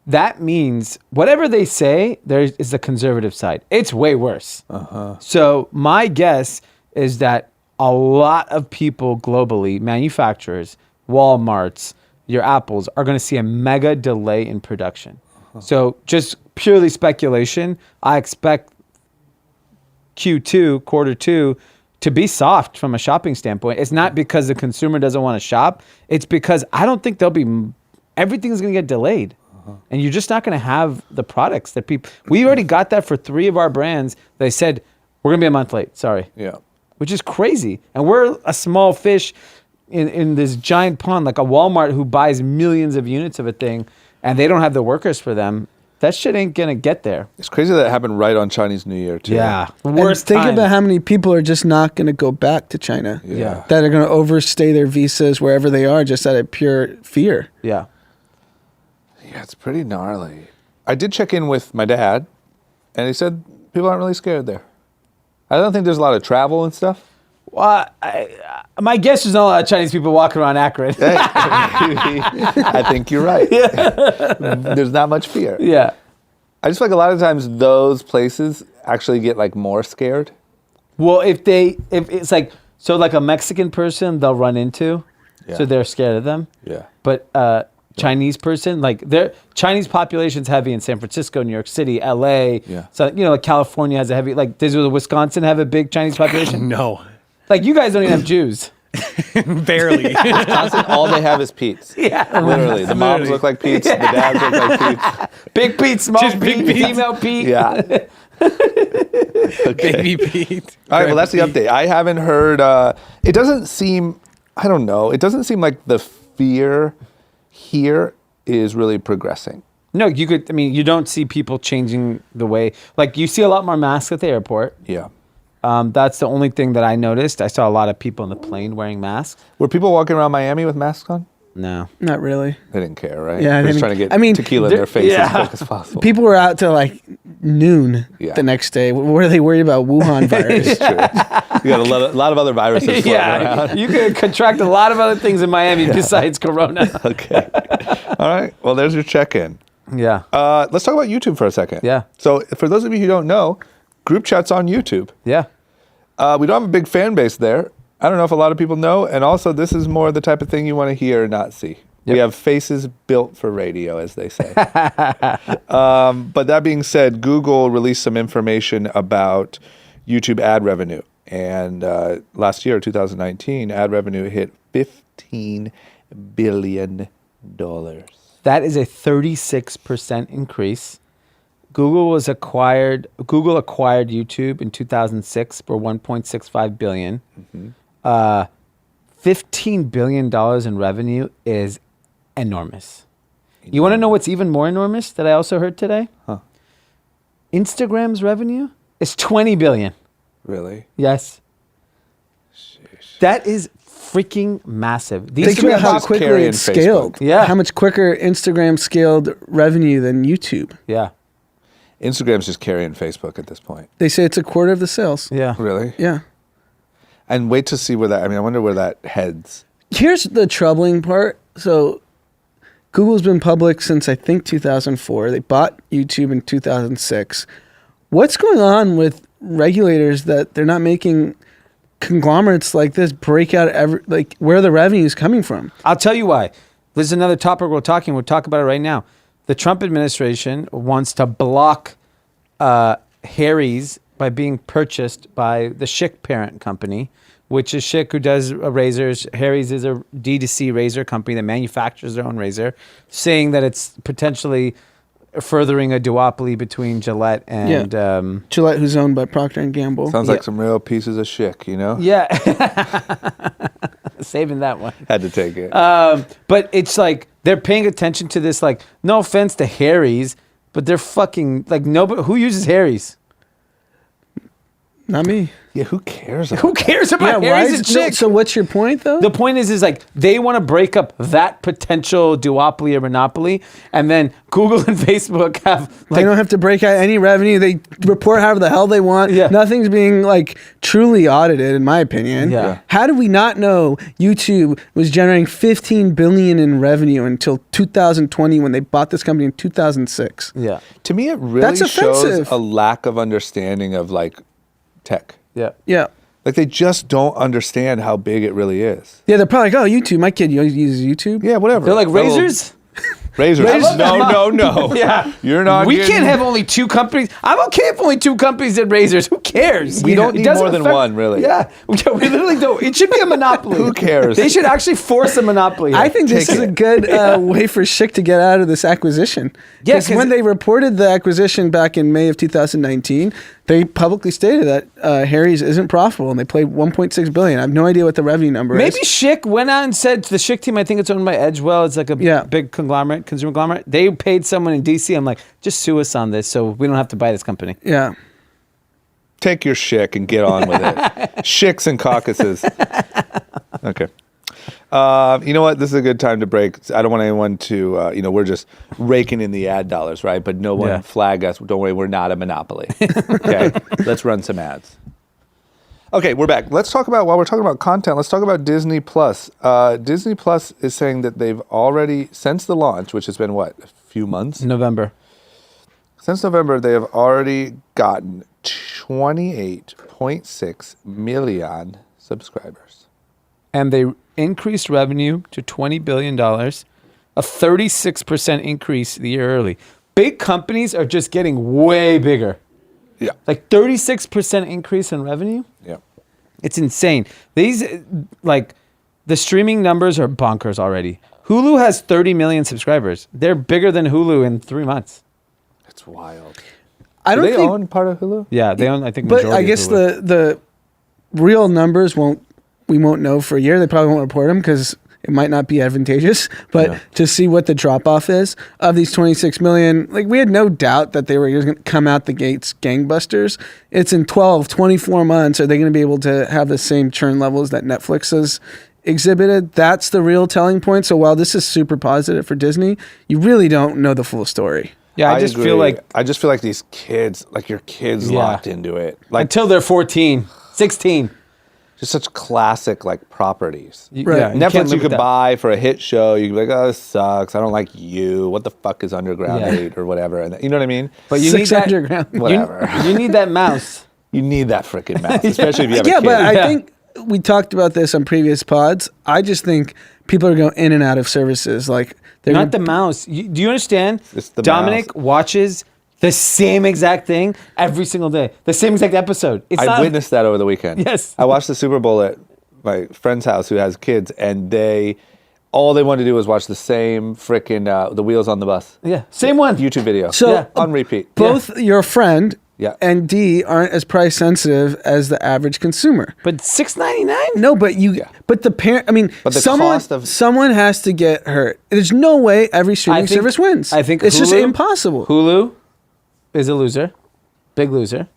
That means whatever they say, there is the conservative side. It's way worse. So my guess is that a lot of people globally, manufacturers, Walmarts, your Apples, are going to see a mega delay in production. So just purely speculation, I expect Q2, quarter two, to be soft from a shopping standpoint. It's not because the consumer doesn't want to shop. It's because I don't think everything's going to get delayed. And you're just not going to have the products that people. We already got that for 3 of our brands. They said we're going to be a month late. Sorry. Yeah. Which is crazy. And we're a small fish in this giant pond, like a Walmart who buys millions of units of a thing, and they don't have the workers for them. That shit ain't going to get there. It's crazy that it happened right on Chinese New Year, too. Yeah. Worst think about how many people are just not going to go back to China. Yeah. That are going to overstay their visas wherever they are just out of pure fear. Yeah. Yeah, it's pretty gnarly. I did check in with my dad, and he said people aren't really scared there. I don't think there's a lot of travel and stuff. Well, my guess is not a lot of Chinese people walking around Akron. I think you're right. Yeah. There's not much fear. Yeah. I just feel like a lot of times those places actually get more scared. Well, if it's a Mexican person they'll run into, so they're scared of them. Yeah. But Chinese person. Like their Chinese population's heavy in San Francisco, New York City, LA. Yeah. So like California has a heavy. Like does Wisconsin have a big Chinese population? No. Like you guys don't even have Jews. Barely. Wisconsin, all they have is Pete's. Yeah. Literally. The moms look like Pete's. The dads look like Pete's. Big Pete, small Just big Pete, Pete. female Pete. Yeah. Okay. Baby Pete. All right, well, that's the update. I haven't heard, it doesn't seem, I don't know, it doesn't seem like the fear here is really progressing. No, you don't see people changing the way. Like you see a lot more masks at the airport. Yeah. That's the only thing that I noticed. I saw a lot of people on the plane wearing masks. Were people walking around Miami with masks on? No. Not really. They didn't care, right? Yeah, They're just they trying to didn't- get I mean, tequila in their face as yeah. quick as possible. People were out till like noon Yeah. the next day. What are they worried about? Wuhan virus. It's true. You got a lot of other viruses floating Yeah, around. you could contract a lot of other things in Miami besides Corona. Okay. All right. Well, there's your check-in. Yeah. Let's talk about YouTube for a second. Yeah. So for those of you who don't know, group chat's on YouTube. Yeah. We don't have a big fan base there. I don't know if a lot of people know. And also, this is more the type of thing you want to hear, not see. We have faces built for radio, as they say. But that being said, Google released some information about YouTube ad revenue. And last year, 2019, ad revenue hit $15 billion. That is a 36% increase. Google acquired YouTube in 2006 for $1.65 billion. $15 billion in revenue is enormous. You want to know what's even more enormous that I also heard today? Huh. Instagram's revenue is $20 billion. Really? Yes. That is freaking massive. Think about how just quickly carrying it scaled. Facebook. Yeah. How much quicker Instagram scaled revenue than YouTube. Yeah. Instagram's just carrying Facebook at this point. They say it's a quarter of the sales. Yeah. Really? Yeah. And wait to see where that, I wonder where that heads. Here's the troubling part. So Google's been public since I think 2004. They bought YouTube in 2006. What's going on with regulators that they're not making conglomerates like this break out where the revenue is coming from? I'll tell you why. This is another topic we'll talk about it right now. The Trump administration wants to block Harry's by being purchased by the Schick parent company, which is Schick, who does razors. Harry's is a D2C razor company that manufactures their own razor, saying that it's potentially furthering a duopoly between Gillette and Gillette, who's owned by Procter and Gamble. Sounds like some real pieces of shit, you know? yeah, saving that one. Had to take it. But it's like they're paying attention to this. Like, no offense to Harry's, but they're fucking like nobody who uses Harry's. Not me. yeah, who cares about Who cares about Harry's and Schick? So what's your point, though? The point is like they want to break up that potential duopoly or monopoly, and then Google and Facebook have They like don't have to break out any revenue. They report however the hell they want. Yeah. Nothing's being like truly audited, in my opinion. Yeah. How do we not know YouTube was generating $15 billion in revenue until 2020 when they bought this company in 2006? yeah, To me, it really That's shows offensive. a lack of understanding of like tech. yeah. Yeah. Like they just don't understand how big it really is. Yeah, they're probably like, oh, YouTube. My kid uses YouTube. Yeah, whatever. They're like That little- razors. Razors. No. Yeah, You're not. We getting- can't have only two companies. I'm okay if only two companies did razors. Who cares? We don't It need doesn't more than affect- one, really. Yeah, we literally don't. It should be a monopoly. Who cares? They should actually force a monopoly. I think this Take is a it. good way for Schick to get out of this acquisition. Yeah, Because 'cause- when they reported the acquisition back in May of 2019, they publicly stated that Harry's isn't profitable and they paid $1.6 billion. I have no idea what the revenue number Maybe is. Schick went out and said to the Schick team, I think it's owned by Edgewell. It's like a big conglomerate, consumer conglomerate. They paid someone in DC. I'm like, just sue us on this so we don't have to buy this company. Yeah. Take your shick and get on with it. Shicks and caucuses. Okay. You know what? This is a good time to break. I don't want anyone to, we're just raking in the ad dollars, right? But no one flag us. Don't worry, we're not a monopoly. Okay. Let's run some ads. Okay, we're back. While we're talking about content, let's talk about Disney Plus. Disney Plus is saying that they've already, since the launch, which has been what, a few months? November. Since November, they have already gotten 28.6 million subscribers. And they increased revenue to $20 billion a 36% increase the year early. Big companies are just getting way bigger. Yeah. Like 36% increase in revenue. Yeah. It's insane. These, like, the streaming numbers are bonkers already. Hulu has 30 million subscribers. They're bigger than Hulu in 3 months. It's wild. I Do don't they think, own part of Hulu? Yeah, they own, I think, but majority I of guess Hulu. the real numbers we won't know for a year. They probably won't report them because it might not be advantageous. But Yeah. to see what the drop off is of these 26 million, like we had no doubt that they were going to come out the gates gangbusters. It's in 12, 24 months. Are they going to be able to have the same churn levels that Netflix has exhibited? That's the real telling point. So while this is super positive for Disney, you really don't know the full story. Yeah, I just agree. feel like I just feel like these kids, like your kids, Yeah. locked into it. Like until they're 14, 16. just such classic like properties. Right. Yeah, Netflix can't you live could with that. buy for a hit show. You could be like, oh, this sucks. I don't like you. What the fuck is Underground Yeah. 8 or whatever? And you know what I mean? But you Six need that. Underground. Whatever. You need that mouse. You need that freaking mouse, especially if you have Yeah, a kid. but I Yeah. think we talked about this on previous pods. I just think people are going in and out of services. Like they're Not the gonna- mouse. Do you understand? It's the Dominic watches the same exact thing every single day. The same exact episode. It's I not, witnessed that over the weekend. Yes. I watched the Super Bowl at my friend's house who has kids, and all they wanted to do was watch the same freaking the Wheels on the Bus Yeah, same one. YouTube video. So Yeah. on repeat. both your friend Yeah. and Dee aren't as price sensitive as the average consumer. But $6.99. No, but but the parent. I mean, But the someone cost of- someone has to get hurt. There's no way every streaming service wins. I think it's just Hulu- impossible. Hulu is a loser, big loser.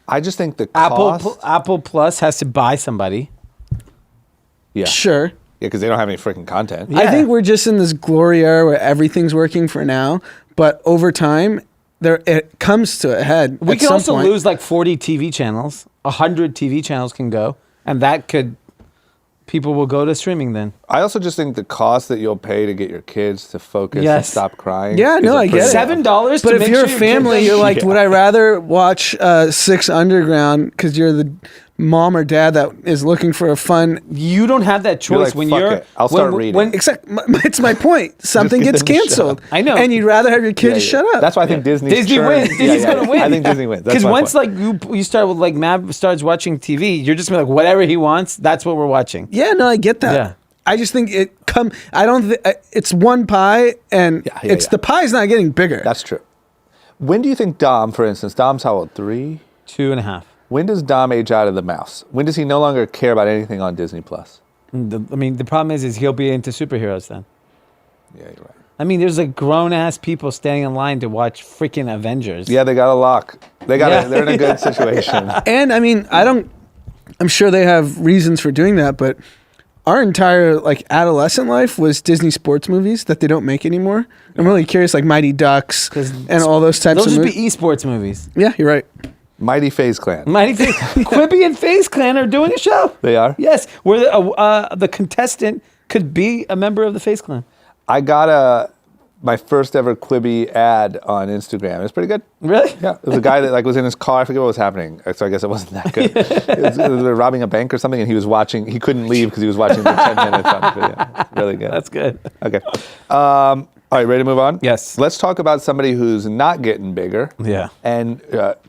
I just think the cost. Apple Plus has to buy somebody. Yeah. Sure. Yeah, because they don't have any freaking content. Yeah. I think we're just in this glory era where everything's working for now, but over time, it comes to a head. We at can some also point. lose like 40 TV channels. 100 TV channels can go, and that could. People will go to streaming then. I also just think the cost that you'll pay to get your kids to focus and Yes. stop crying. Yeah, is no, a I get pretty- it. $7 to But if make you're sure a your family, kids- you're like, Yeah. would I rather watch Six Underground because you're the mom or dad that is looking for a fun. You don't have that You're choice like, when "Fuck you're. it, I'll start reading." Except it's my point. Something get gets them to shut canceled. up. I know. and you'd rather have your kids shut up. That's why I think Disney's Disney churn- wins. Yeah, Disney's yeah, gonna yeah. win. I think Disney wins. That's Because my once point. like you start with like Matt starts watching TV, you're just gonna be like whatever he wants. That's what we're watching. Yeah, no, I get that. Yeah. I just think I don't. It's one pie, and Yeah, the pie's not getting bigger. That's true. When do you think Dom, for instance, Dom's how old? 3? 2.5. When does Dom age out of the mouse? When does he no longer care about anything on Disney Plus? The problem is he'll be into superheroes then. Yeah, you're right. I mean, there's like grown ass people standing in line to watch freaking Avengers. Yeah, they got a lock. They got Yeah. They're in a good situation. And I mean, I'm sure they have reasons for doing that, but our entire like adolescent life was Disney sports movies that they don't make anymore. I'm really curious, like Mighty Ducks and all those types Those of would movies. be esports movies. Yeah, you're right. Mighty FaZe Clan. Quibi and FaZe Clan are doing a show. They are? Yes, where the contestant could be a member of the FaZe Clan. I got my first ever Quibi ad on Instagram. It was pretty good. Really? Yeah, it was a guy that like was in his car. I forget what was happening. So I guess it wasn't that good. They were robbing a bank or something, and he was watching. He couldn't leave because he was watching the 10 minutes on the video. Really good. That's good. Okay. All right, ready to move on? Yes. Let's talk about somebody who's not getting bigger. Yeah. And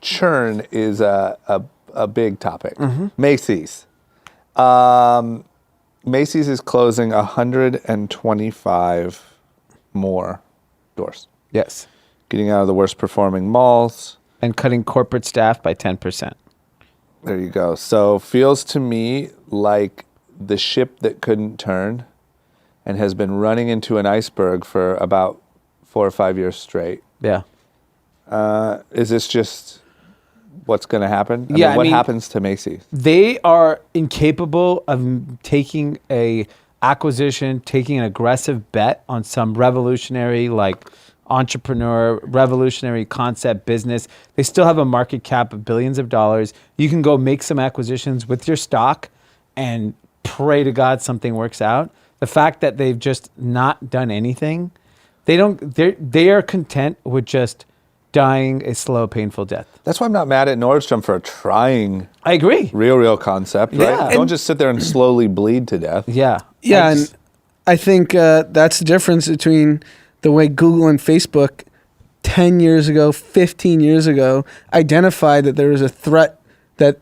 churn is a big topic. Mm-hmm. Macy's. Macy's is closing 125 more doors, Yes. getting out of the worst performing malls. And cutting corporate staff by 10%. There you go. So feels to me like the ship that couldn't turn and has been running into an iceberg for about 4 or 5 years straight. Yeah. Is this just what's going to happen? Yeah, I what mean- happens to Macy's? They are incapable of taking a acquisition, taking an aggressive bet on some revolutionary like entrepreneur, revolutionary concept business. They still have a market cap of billions of dollars. You can go make some acquisitions with your stock and pray to God something works out. The fact that they've just not done anything, they are content with just dying a slow, painful death. That's why I'm not mad at Nordstrom for trying I agree. real concept, right? Yeah. Don't just sit there and slowly bleed to death. Yeah. Yeah, I and just- I think that's the difference between the way Google and Facebook 10 years ago, 15 years ago, identified that there was a threat that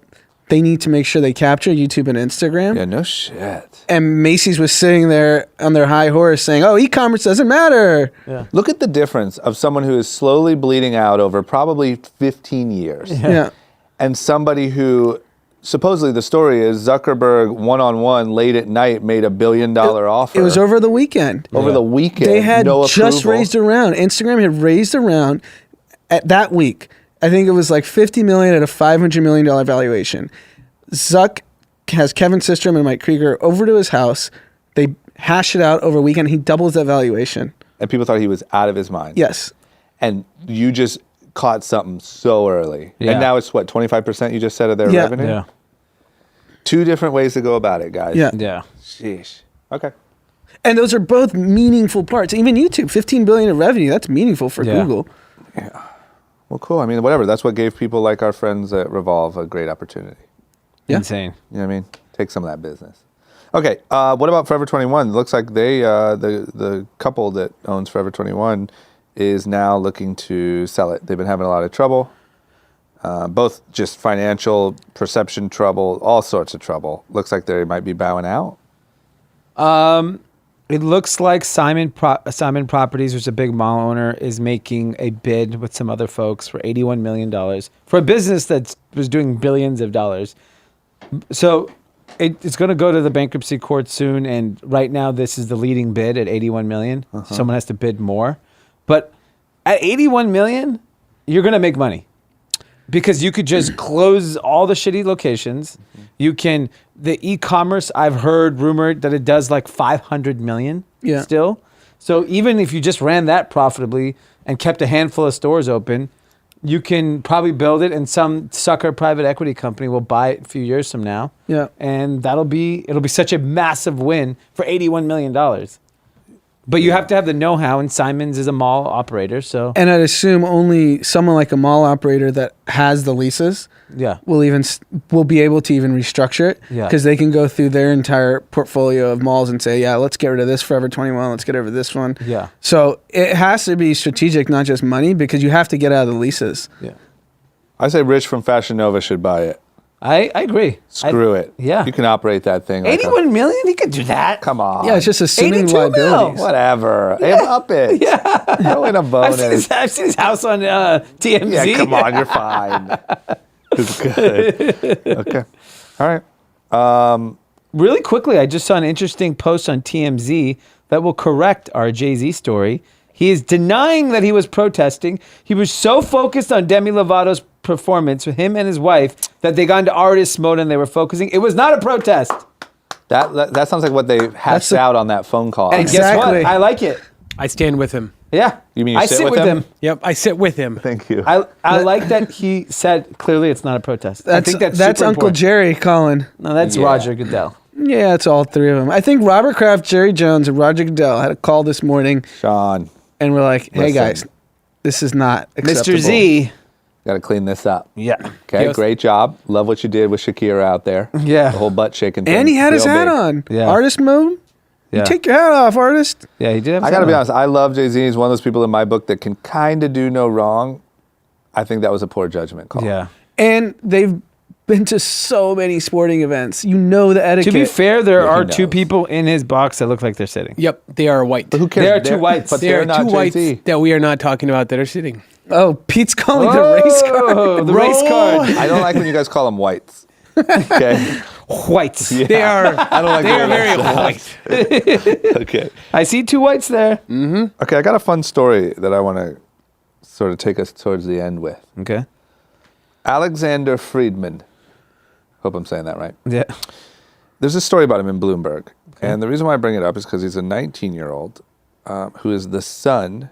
they need to make sure they capture YouTube and Instagram. Yeah, no shit. And Macy's was sitting there on their high horse saying, oh, e-commerce doesn't matter. Yeah. Look at the difference of someone who is slowly bleeding out over probably 15 years. Yeah. And somebody who, supposedly the story is Zuckerberg one-on-one late at night made $1 billion offer. It was over the weekend. Over the weekend. They had no just approval. raised around. Instagram had raised around at that week. I think it was like $50 million at a $500 million valuation. Zuck has Kevin Systrom and Mike Krieger over to his house. They hash it out over a weekend. He doubles that valuation. And people thought he was out of his mind. Yes. And you just caught something so early. Yeah. And now it's what, 25% you just said of their Yeah. revenue? Yeah. Two different ways to go about it, guys. Yeah. Yeah. Sheesh. Okay. And those are both meaningful parts. Even YouTube, $15 billion in revenue. That's meaningful for Yeah. Google. Well, cool. I mean, whatever. That's what gave people like our friends at Revolve a great opportunity. Yeah. Insane. You know what I mean? Take some of that business. Okay. What about Forever 21? It looks like they, the couple that owns Forever 21 is now looking to sell it. They've been having a lot of trouble, both just financial, perception trouble, all sorts of trouble. Looks like they might be bowing out. It looks like Simon Properties, which is a big mall owner, is making a bid with some other folks for $81 million for a business that was doing billions of dollars. So it's going to go to the bankruptcy court soon, and right now this is the leading bid at $81 million. Someone has to bid more. But at $81 million, you're going to make money. Because you could just close all the shitty locations. You can, the e-commerce, I've heard rumored that it does like 500 million still. So even if you just ran that profitably and kept a handful of stores open, you can probably build it and some sucker private equity company will buy it a few years from now. Yeah. And it'll be such a massive win for $81 million. But you have to have the know-how, and Simon's is a mall operator, so And I'd assume only someone like a mall operator that has the leases yeah. will be able to even restructure it Yeah. because they can go through their entire portfolio of malls and say, yeah, let's get rid of this Forever 21, let's get rid of this one. Yeah. So it has to be strategic, not just money, because you have to get out of the leases. Yeah. I say Rich from Fashion Nova should buy it. I agree. Screw it. yeah. You can operate that thing. Like 81 million? He could do that. come on. Yeah, it's just assuming 82 mil. liabilities. Whatever. Hey, up it. Yeah. Throw in a bonus. I've seen his house on TMZ. Yeah, come on. You're fine. It's good. Okay. All right. Really quickly, I just saw an interesting post on TMZ that will correct our Jay-Z story. He is denying that he was protesting. He was so focused on Demi Lovato's performance with him and his wife that they got into artist mode and they were focusing. It was not a protest. That sounds like what they hashed the- out on that phone call. And guess what? Exactly. I like it. I stand with him. Yeah. You mean you I sit with him? Yep, I sit with him. Thank you. I like that he said clearly it's not a protest. I think that's super Uncle important. Jerry calling. No, that's Yeah. Roger Goodell. Yeah, it's all three of them. I think Robert Kraft, Jerry Jones, and Roger Goodell had a call this morning, Sean, and we're like, hey, Listen. guys, this is not acceptable. Mr. Z. got to clean this up. Yeah. Okay, Yes. great job. Love what you did with Shakira out there. Yeah. The whole butt shaking thing. And he had his Real hat big. on. Yeah. Artist mode. Yeah. You take your hat off, artist. Yeah, he did have I got to some be on. honest. I love Jay-Z. He's one of those people in my book that can kind of do no wrong. I think that was a poor judgment call. Yeah. And they've been to so many sporting events. You know the To etiquette. be fair, there Yeah, he are two knows. people in his box that look like they're sitting. Yep, they are white. But who cares? There are two They're- whites. But There they're are not two whites Jay-Z. that we are not talking about that are sitting. Oh, Pete's calling the race card. Oh, the race card. I don't like when you guys call them whites. Okay. Whites. They are. I don't like They are doing very that. white. Okay. I see two whites there. Okay, I got a fun story that I want to sort of take us towards the end with. Okay. Alexander Friedman. Hope I'm saying that right. Yeah. There's a story about him in Bloomberg. And the reason why I bring it up is because he's a 19-year-old who is the son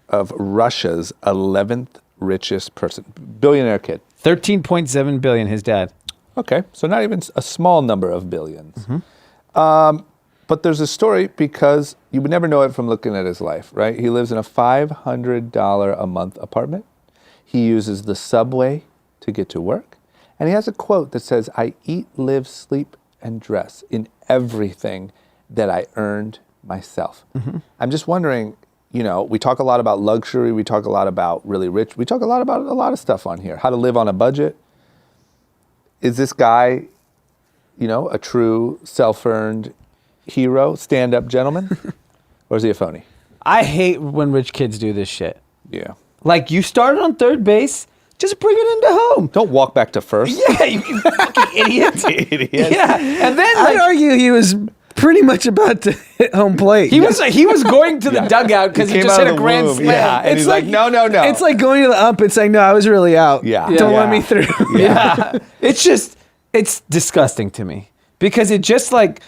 of Russia's 11th richest person, billionaire kid. 13.7 billion, his dad. Okay, so not even a small number of billions. But there's a story because you would never know it from looking at his life, right? He lives in a $500 a month apartment. He uses the subway to get to work. And he has a quote that says, I eat, live, sleep, and dress in everything that I earned myself. I'm just wondering, we talk a lot about luxury. We talk a lot about really rich. We talk a lot about a lot of stuff on here. How to live on a budget. Is this guy, a true self-earned hero, stand-up gentleman? Or is he a phony? I hate when rich kids do this shit. Yeah. Like, you started on third base, just bring it into home. Don't walk back to first. Yeah, you fucking idiot. Idiot. Yeah, and then I'd argue he was pretty much about to hit home plate. he was going to the dugout because he came just out hit of a the grand womb, slam. yeah, and he's like, no. It's like going to the ump and saying, no, I was really out. Yeah. Don't Yeah. let me through. Yeah. It's disgusting to me because it just like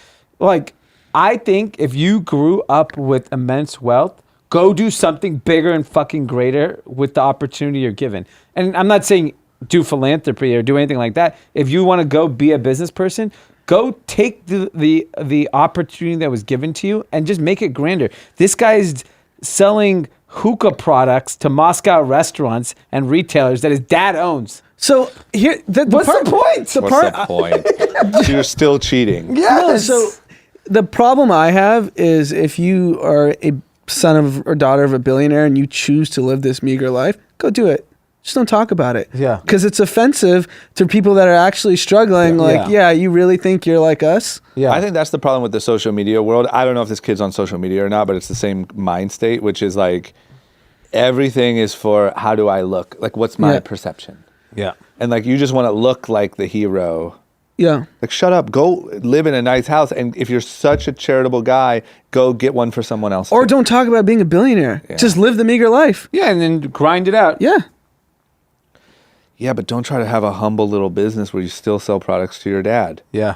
I think if you grew up with immense wealth, go do something bigger and fucking greater with the opportunity you're given. And I'm not saying do philanthropy or do anything like that. If you want to go be a business person, go take the opportunity that was given to you and just make it grander. This guy's selling hookah products to Moscow restaurants and retailers that his dad owns. So here, What's the point? What's the point? You're still cheating. No, so the problem I have is if you are a son of or daughter of a billionaire and you choose to live this meager life, go do it. Just don't talk about it. Yeah. Because it's offensive to people that are actually struggling. Yeah. Like, Yeah. you really think you're like us? Yeah. I think that's the problem with the social media world. I don't know if this kid's on social media or not, but it's the same mind state, which is like everything is for how do I look? Like, what's my Yeah. perception? Yeah. And like, you just want to look like the hero. Yeah. Like, shut up. Go live in a nice house. And if you're such a charitable guy, go get one for someone else. Or don't talk about being a billionaire. Yeah. Just live the meager life. Yeah, and then grind it out. Yeah. Yeah, but don't try to have a humble little business where you still sell products to your dad. Yeah.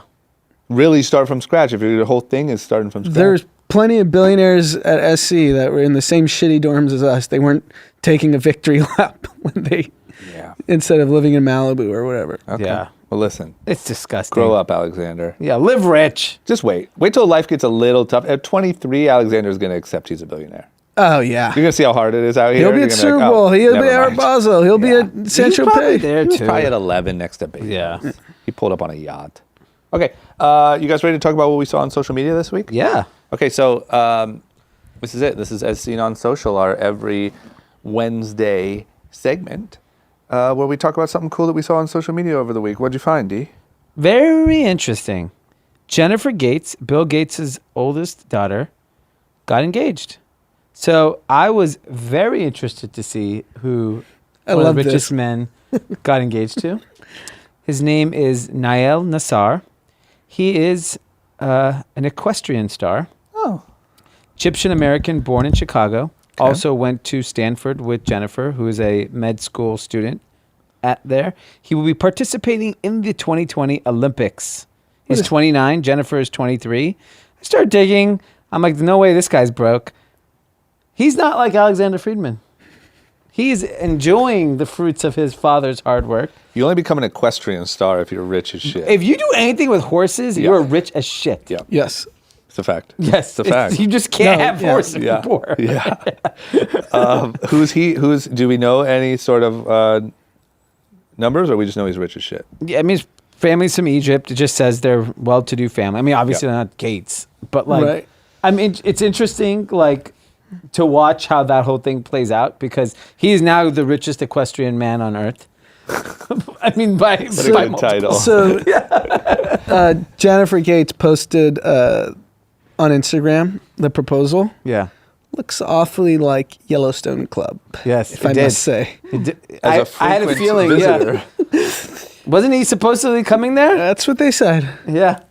Really start from scratch. If your whole thing is starting from scratch. There's plenty of billionaires at SC that were in the same shitty dorms as us. They weren't taking a victory lap when they, Yeah. instead of living in Malibu or whatever. Okay. Yeah. Well, listen. It's disgusting. Grow up, Alexander. Yeah, live rich. Just wait. Wait till life gets a little tough. At 23, Alexander's going to accept he's a billionaire. Oh, yeah. You're going to see how hard it is out here. He'll be You're at gonna Super like, Bowl. He'll be never at Art mind. Basel. He'll be at San He's probably Tropez. there He was too. probably at 11 next to Bezos. Yeah. He pulled up on a yacht. Okay. You guys ready to talk about what we saw on social media this week? Yeah. Okay, so this is it. This is As Seen on Social, our every Wednesday segment where we talk about something cool that we saw on social media over the week. What'd you find, Dee? Very interesting. Jennifer Gates, Bill Gates' oldest daughter, got engaged. So I was very interested to see who I one of love the richest this. men got engaged to. His name is Nael Nassar. He is an equestrian star. Oh. Egyptian American, born in Chicago. Also went to Stanford with Jennifer, who is a med school student at there. He will be participating in the 2020 Olympics. He's 29. Jennifer is 23. I started digging. I'm like, no way this guy's broke. He's not like Alexander Friedman. He's enjoying the fruits of his father's hard work. You only become an equestrian star if you're rich as shit. If you do anything with horses, you're rich as shit. Yeah. Yes. It's a fact. Yes. It's a fact. You just can't No, have yeah. horses if Yeah. you're poor. Yeah. Who's he? Do we know any sort of numbers, or we just know he's rich as shit? Yeah, I mean, his family's from Egypt. It just says they're well-to-do family. I mean, obviously they're not Gates, but like, Right. I mean, it's interesting, like, to watch how that whole thing plays out because he is now the richest equestrian man on earth. I mean, by What a good title. So Jennifer Gates posted on Instagram the proposal. Yeah. Looks awfully like Yellowstone Club. Yes, if I must say. As a I had a frequent feeling. visitor. Yeah. Wasn't he supposedly coming there? That's what they said. Yeah.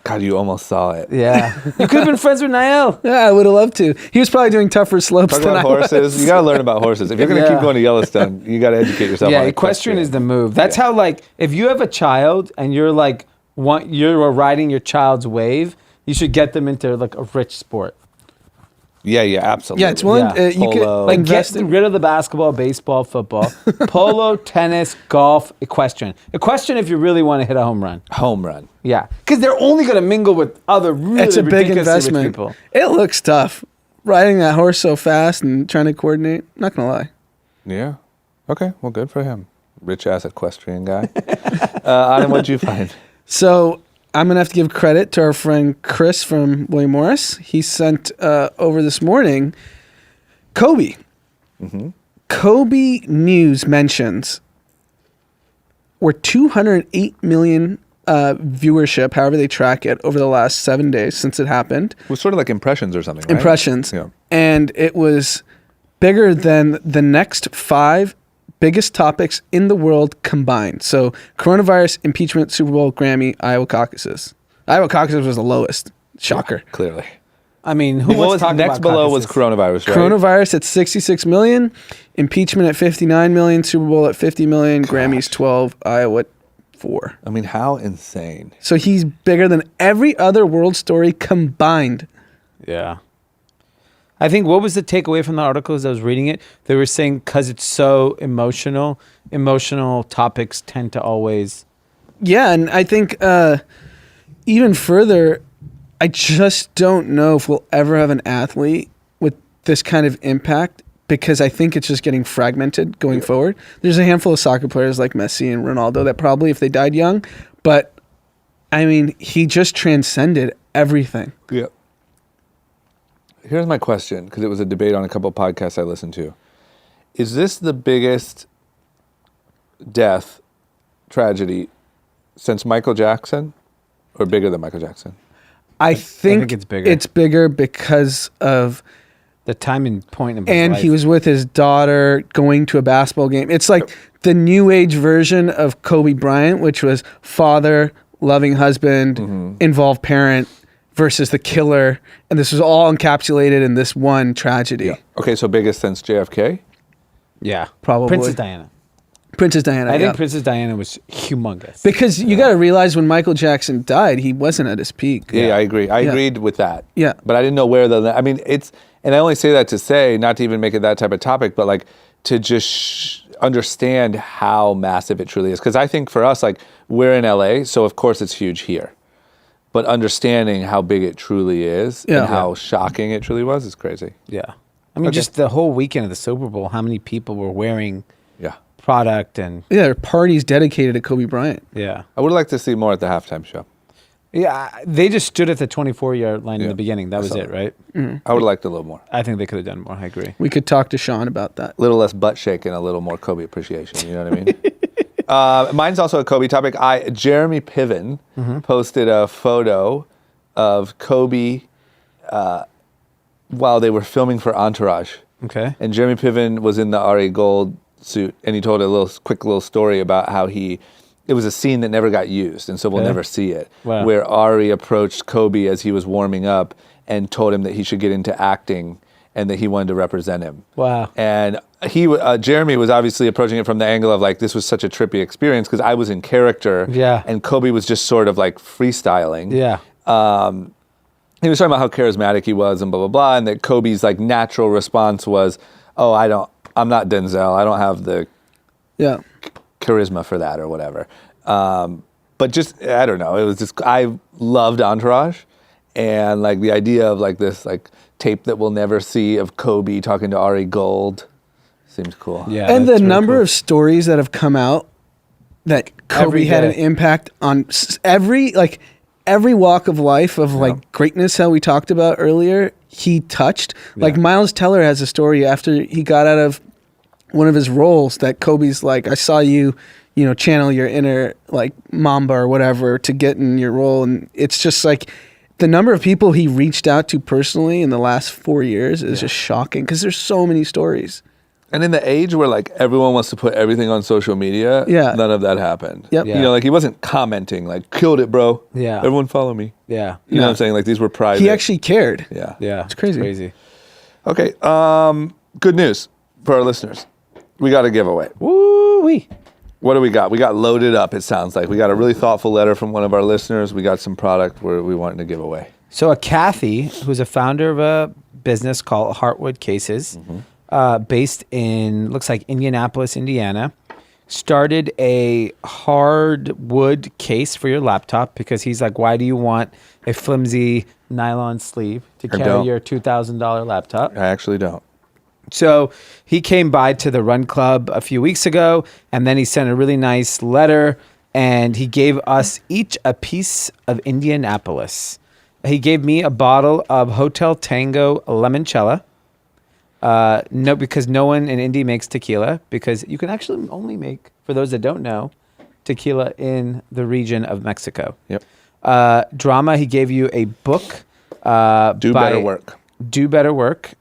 God, you almost saw it. Yeah. You could have been friends with Nael. Yeah, I would have loved to. He was probably doing tougher slopes Talk than about I was. horses. You got to learn about horses. If you're going to keep going to Yellowstone, you got to educate yourself. Yeah, on equestrian is the move. That's how, like, if you have a child and you're like, you're riding your child's wave, you should get them into like a rich sport. Yeah, absolutely. Yeah, it's one. Yeah. You could Polo. Like, invest get in. rid of the basketball, baseball, football, polo, tennis, golf, equestrian. Equestrian if you really want to hit a home run. Home run. Yeah, because they're only going to mingle with other really It's a big ridiculously rich investment. people. It looks tough. Riding that horse so fast and trying to coordinate. Not gonna lie. Yeah. Okay, well, good for him. Rich ass equestrian guy. Adam, what'd you find? So I'm going to have to give credit to our friend Chris from William Morris. He sent over this morning Kobe. Mm-hmm. Kobe News mentions were 208 million viewership, however they track it, over the last 7 days since it happened. It was sort of like impressions or something, right? Impressions. Yeah. And it was bigger than the next 5 biggest topics in the world combined. So coronavirus, impeachment, Super Bowl, Grammy, Iowa caucuses. Iowa caucuses was the lowest. Shocker. Yeah, clearly. I mean, who What was was talking next about below was caucuses? coronavirus, right? Coronavirus at 66 million, impeachment at 59 million, Super Bowl at 50 million, Grammys 12, Iowa 4. I mean, how insane. So he's bigger than every other world story combined. Yeah. I think what was the takeaway from the article as I was reading it? They were saying because it's so emotional topics tend to always. Yeah, and I think even further, I just don't know if we'll ever have an athlete with this kind of impact because I think it's just getting fragmented going forward. There's a handful of soccer players like Messi and Ronaldo that probably, if they died young, but I mean, he just transcended everything. Yeah. Here's my question, because it was a debate on a couple of podcasts I listened to. Is this the biggest death tragedy since Michael Jackson, or bigger than Michael Jackson? I think it's bigger. It's bigger because of, The time and point of his and life. he was with his daughter going to a basketball game. It's like the new age version of Kobe Bryant, which was father, loving husband, involved parent versus the killer. And this was all encapsulated in this one tragedy. Yeah. Okay, so biggest since JFK? Yeah. Probably. Princess Diana. Princess Diana. I yeah. think Princess Diana was humongous. Because you got to realize when Michael Jackson died, he wasn't at his peak. Yeah, I agree. I Yeah. agreed with that. Yeah. But I didn't know where I mean, it's, and I only say that to say, not to even make it that type of topic, but like to just understand how massive it truly is. Because I think for us, like, we're in LA, so of course it's huge here. But understanding how big it truly is Yeah. and how shocking it truly was is crazy. Yeah. I mean, Okay. just the whole weekend of the Super Bowl, how many people were wearing Yeah. product and Yeah, there are parties dedicated to Kobe Bryant. yeah. I would like to see more at the halftime show. Yeah, they just stood at the 24-yard line in Yeah, the beginning. That I was saw it, that. right? I would have liked a little more. I think they could have done more. I agree. We could talk to Sean about that. A little less butt shaking, a little more Kobe appreciation. You know what I mean? Mine's also a Kobe topic. Jeremy Piven posted a photo of Kobe while they were filming for Entourage. Okay. And Jeremy Piven was in the Ari Gold suit, and he told a quick little story about how it was a scene that never got used, and so we'll Okay. never see it. Wow. Where Ari approached Kobe as he was warming up and told him that he should get into acting and that he wanted to represent him. Wow. And Jeremy was obviously approaching it from the angle of like, this was such a trippy experience because I was in character. Yeah. And Kobe was just sort of like freestyling. Yeah. He was talking about how charismatic he was and blah, blah, blah. And that Kobe's like natural response was, oh, I'm not Denzel. I don't have the Yeah. charisma for that or whatever. But just, I don't know. It was just, I loved Entourage. And like the idea of like this like tape that we'll never see of Kobe talking to Ari Gold seems cool. Yeah. And the that's really number cool. of stories that have come out that Kobe Every had an day. impact on every walk of life of like greatness, how we talked about earlier, he touched. Like Miles Teller has a story after he got out of one of his roles that Kobe's like, I saw you, channel your inner like Mamba or whatever to get in your role. And it's just like the number of people he reached out to personally in the last 4 years is just shocking because there's so many stories. And in the age where like everyone wants to put everything on social media, Yeah. none of that happened. Yep. Yeah. Like he wasn't commenting like, killed it, bro. Yeah. Everyone follow me. Yeah. You know what I'm saying? Like these were private. He actually cared. Yeah. Yeah. It's crazy. Okay. Good news for our listeners. We got a giveaway. Woo-wee. What do we got? We got loaded up, it sounds like. We got a really thoughtful letter from one of our listeners. We got some product where we wanted to give away. So a Kathy, who's a founder of a business called Heartwood Cases, based in, looks like Indianapolis, Indiana, started a hardwood case for your laptop because he's like, why do you want a flimsy nylon sleeve to I carry don't. your $2,000 laptop? I actually don't. So he came by to the Run Club a few weeks ago, and then he sent a really nice letter and he gave us each a piece of Indianapolis. He gave me a bottle of Hotel Tango Limoncello. No, because no one in Indy makes tequila, because you can actually only make, for those that don't know, tequila in the region of Mexico. Yep. Drama, he gave you a book. Do Better Work. Do Better Work.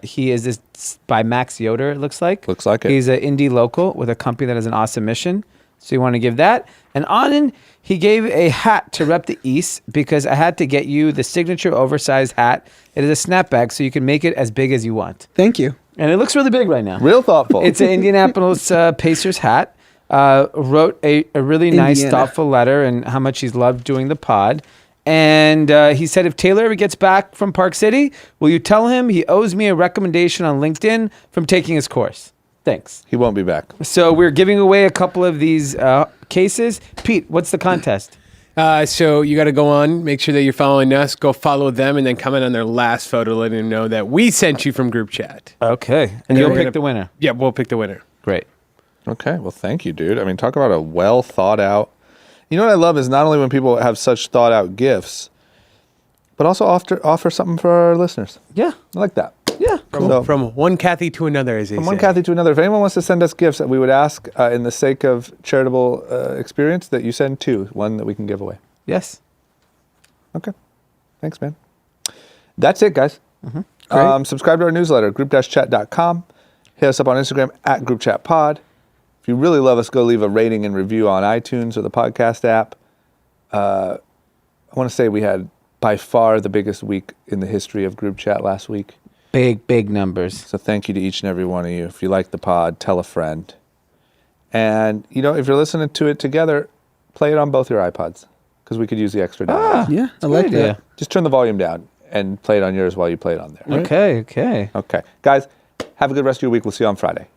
He is this by Max Yoder, it looks like. Looks like it. He's an indie local with a company that has an awesome mission. So you want to give that. And Anand, he gave a hat to rep the East, because I had to get you the signature oversized hat. It is a snapback, so you can make it as big as you want. Thank you. And it looks really big right now. Real thoughtful. It's an Indianapolis Pacers hat. Wrote a really nice, Indiana. thoughtful letter and how much he's loved doing the pod. And he said, if Taylor ever gets back from Park City, will you tell him he owes me a recommendation on LinkedIn from taking his course? Thanks. He won't be back. So we're giving away a couple of these cases. Pete, what's the contest? So you got to go on, make sure that you're following us, go follow them, and then comment on their last photo, letting them know that we sent you from group chat. Okay. And then you'll we're pick gonna- the winner. Yeah, we'll pick the winner. Great. Okay, well, thank you, dude. I mean, talk about a well thought out. You know what I love is not only when people have such thought out gifts, but also offer something for our listeners. Yeah. I like that. Yeah. So- From one Kathy to another, as they From say. one Kathy to another. If anyone wants to send us gifts, we would ask, in the sake of charitable experience, that you send two, one that we can give away. Yes. Okay. Thanks, man. That's it, guys. Great. Subscribe to our newsletter, group-chat.com. Hit us up on Instagram at groupchatpod. If you really love us, go leave a rating and review on iTunes or the podcast app. I want to say we had by far the biggest week in the history of group chat last week. Big numbers. So thank you to each and every one of you. If you like the pod, tell a friend. And, you know, if you're listening to it together, play it on both your iPods, because we could use the extra download. Yeah, I Good like idea. that. Just turn the volume down and play it on yours while you play it on there. Okay. Okay. Guys, have a good rest of your week. We'll see you on Friday.